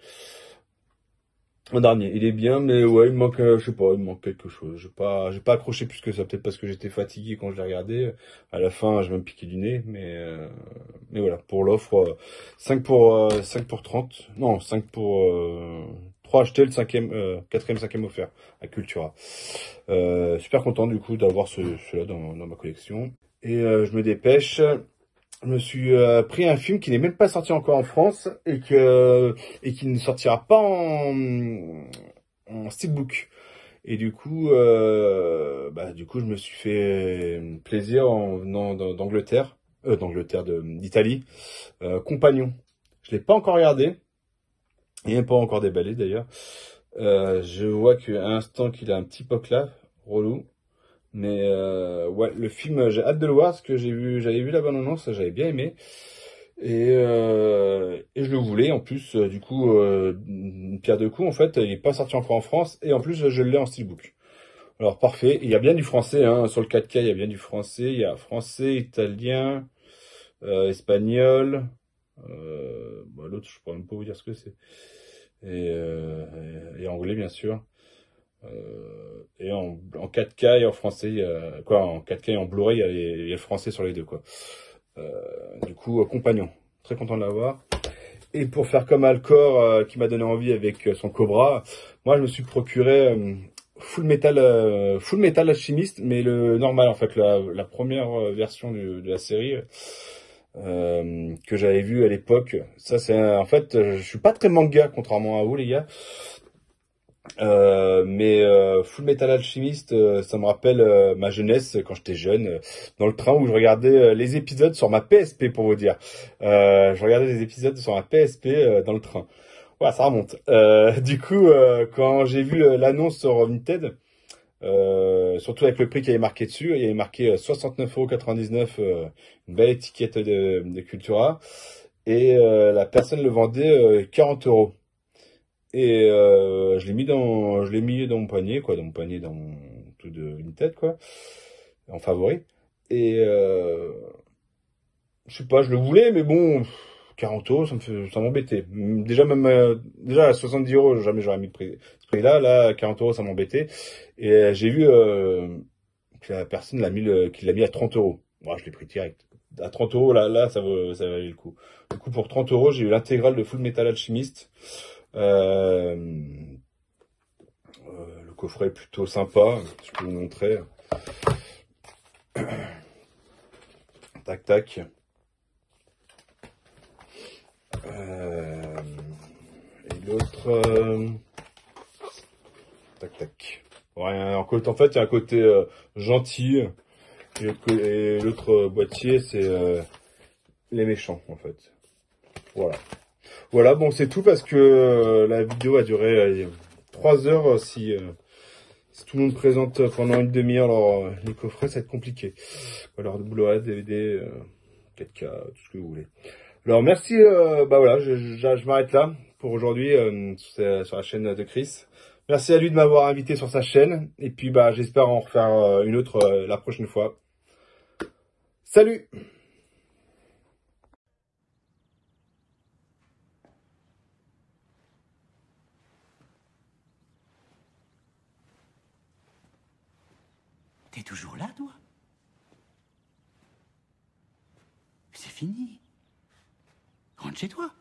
en dernier. Il est bien, mais ouais, il me manque, je sais pas, il me manque quelque chose. J'ai pas accroché plus que ça. Peut-être parce que j'étais fatigué quand je l'ai regardé. À la fin, j'ai même piqué du nez, mais voilà. Pour l'offre, 5 pour 30. Non, 5 pour 3 achetés, le 5e, 4e, 5e offert à Cultura. Super content du coup d'avoir ceux-là dans ma collection. Et je me dépêche. Je me suis pris un film qui n'est même pas sorti encore en France et qui ne sortira pas en steelbook. Et du coup, je me suis fait plaisir en venant d'Angleterre, d'Italie. Compagnon. Je l'ai pas encore regardé. Il n'est pas encore déballé d'ailleurs. Je vois qu'à l'instant qu'il a un petit poc là, relou. Mais ouais, le film, j'ai hâte de le voir parce que j'avais vu la bande-annonce, j'avais bien aimé. Et je le voulais en plus, du coup, une pierre deux coups, en fait, il n'est pas sorti encore en France, et en plus, je l'ai en steelbook. Alors, parfait. Il y a bien du français, hein, sur le 4K, il y a bien du français. Il y a français, italien, espagnol. L'autre, je pourrais même pas vous dire ce que c'est. Et anglais, bien sûr. Et en 4K et en français, en 4K et en Blu-ray, il y a le français sur les deux, quoi. Du coup, Compagnon, très content de l'avoir. Et pour faire comme Alcor, qui m'a donné envie avec son Cobra, moi je me suis procuré Full Metal Alchemist, mais le normal en fait, la première version de la série que j'avais vue à l'époque. Ça c'est en fait, je suis pas très manga contrairement à vous les gars. Mais Full Metal Alchemist, ça me rappelle ma jeunesse quand j'étais jeune, dans le train où je regardais les épisodes sur ma PSP pour vous dire. Je regardais les épisodes sur ma PSP dans le train. Voilà, ça remonte. Du coup, quand j'ai vu l'annonce sur Vinted, surtout avec le prix qui avait marqué dessus, il y avait marqué 69,99 €, une belle étiquette de Cultura, et la personne le vendait 40 €. Et je l'ai mis dans mon panier, quoi, dans mon tout de Vinted, quoi, en favori. Et je sais pas, je le voulais, mais bon, 40 €, ça m'embêtait. Déjà à 70 €, jamais j'aurais mis ce prix-là. Là, 40 €, ça m'embêtait. Et j'ai vu que la personne qu'il l'a mis à 30 €. Moi, je l'ai pris direct. À 30 €, là, ça valait le coup. Du coup, pour 30 €, j'ai eu l'intégrale de Full Metal Alchemist. Le coffret est plutôt sympa, je peux vous montrer. Tac tac. Et l'autre tac tac. Ouais, en fait, il y a un côté gentils. Et l'autre boîtier, c'est les méchants, en fait. Voilà. Voilà, bon, c'est tout parce que la vidéo a duré 3 heures. Si tout le monde présente pendant une demi-heure les coffrets, ça va être compliqué. Alors, Blu-ray, DVD, 4K, tout ce que vous voulez. Alors, merci. Bah voilà, je m'arrête là pour aujourd'hui sur la chaîne de Chris. Merci à lui de m'avoir invité sur sa chaîne. Et puis, bah, j'espère en refaire une autre la prochaine fois. Salut! T'es toujours là, toi? C'est fini. Rentre chez toi.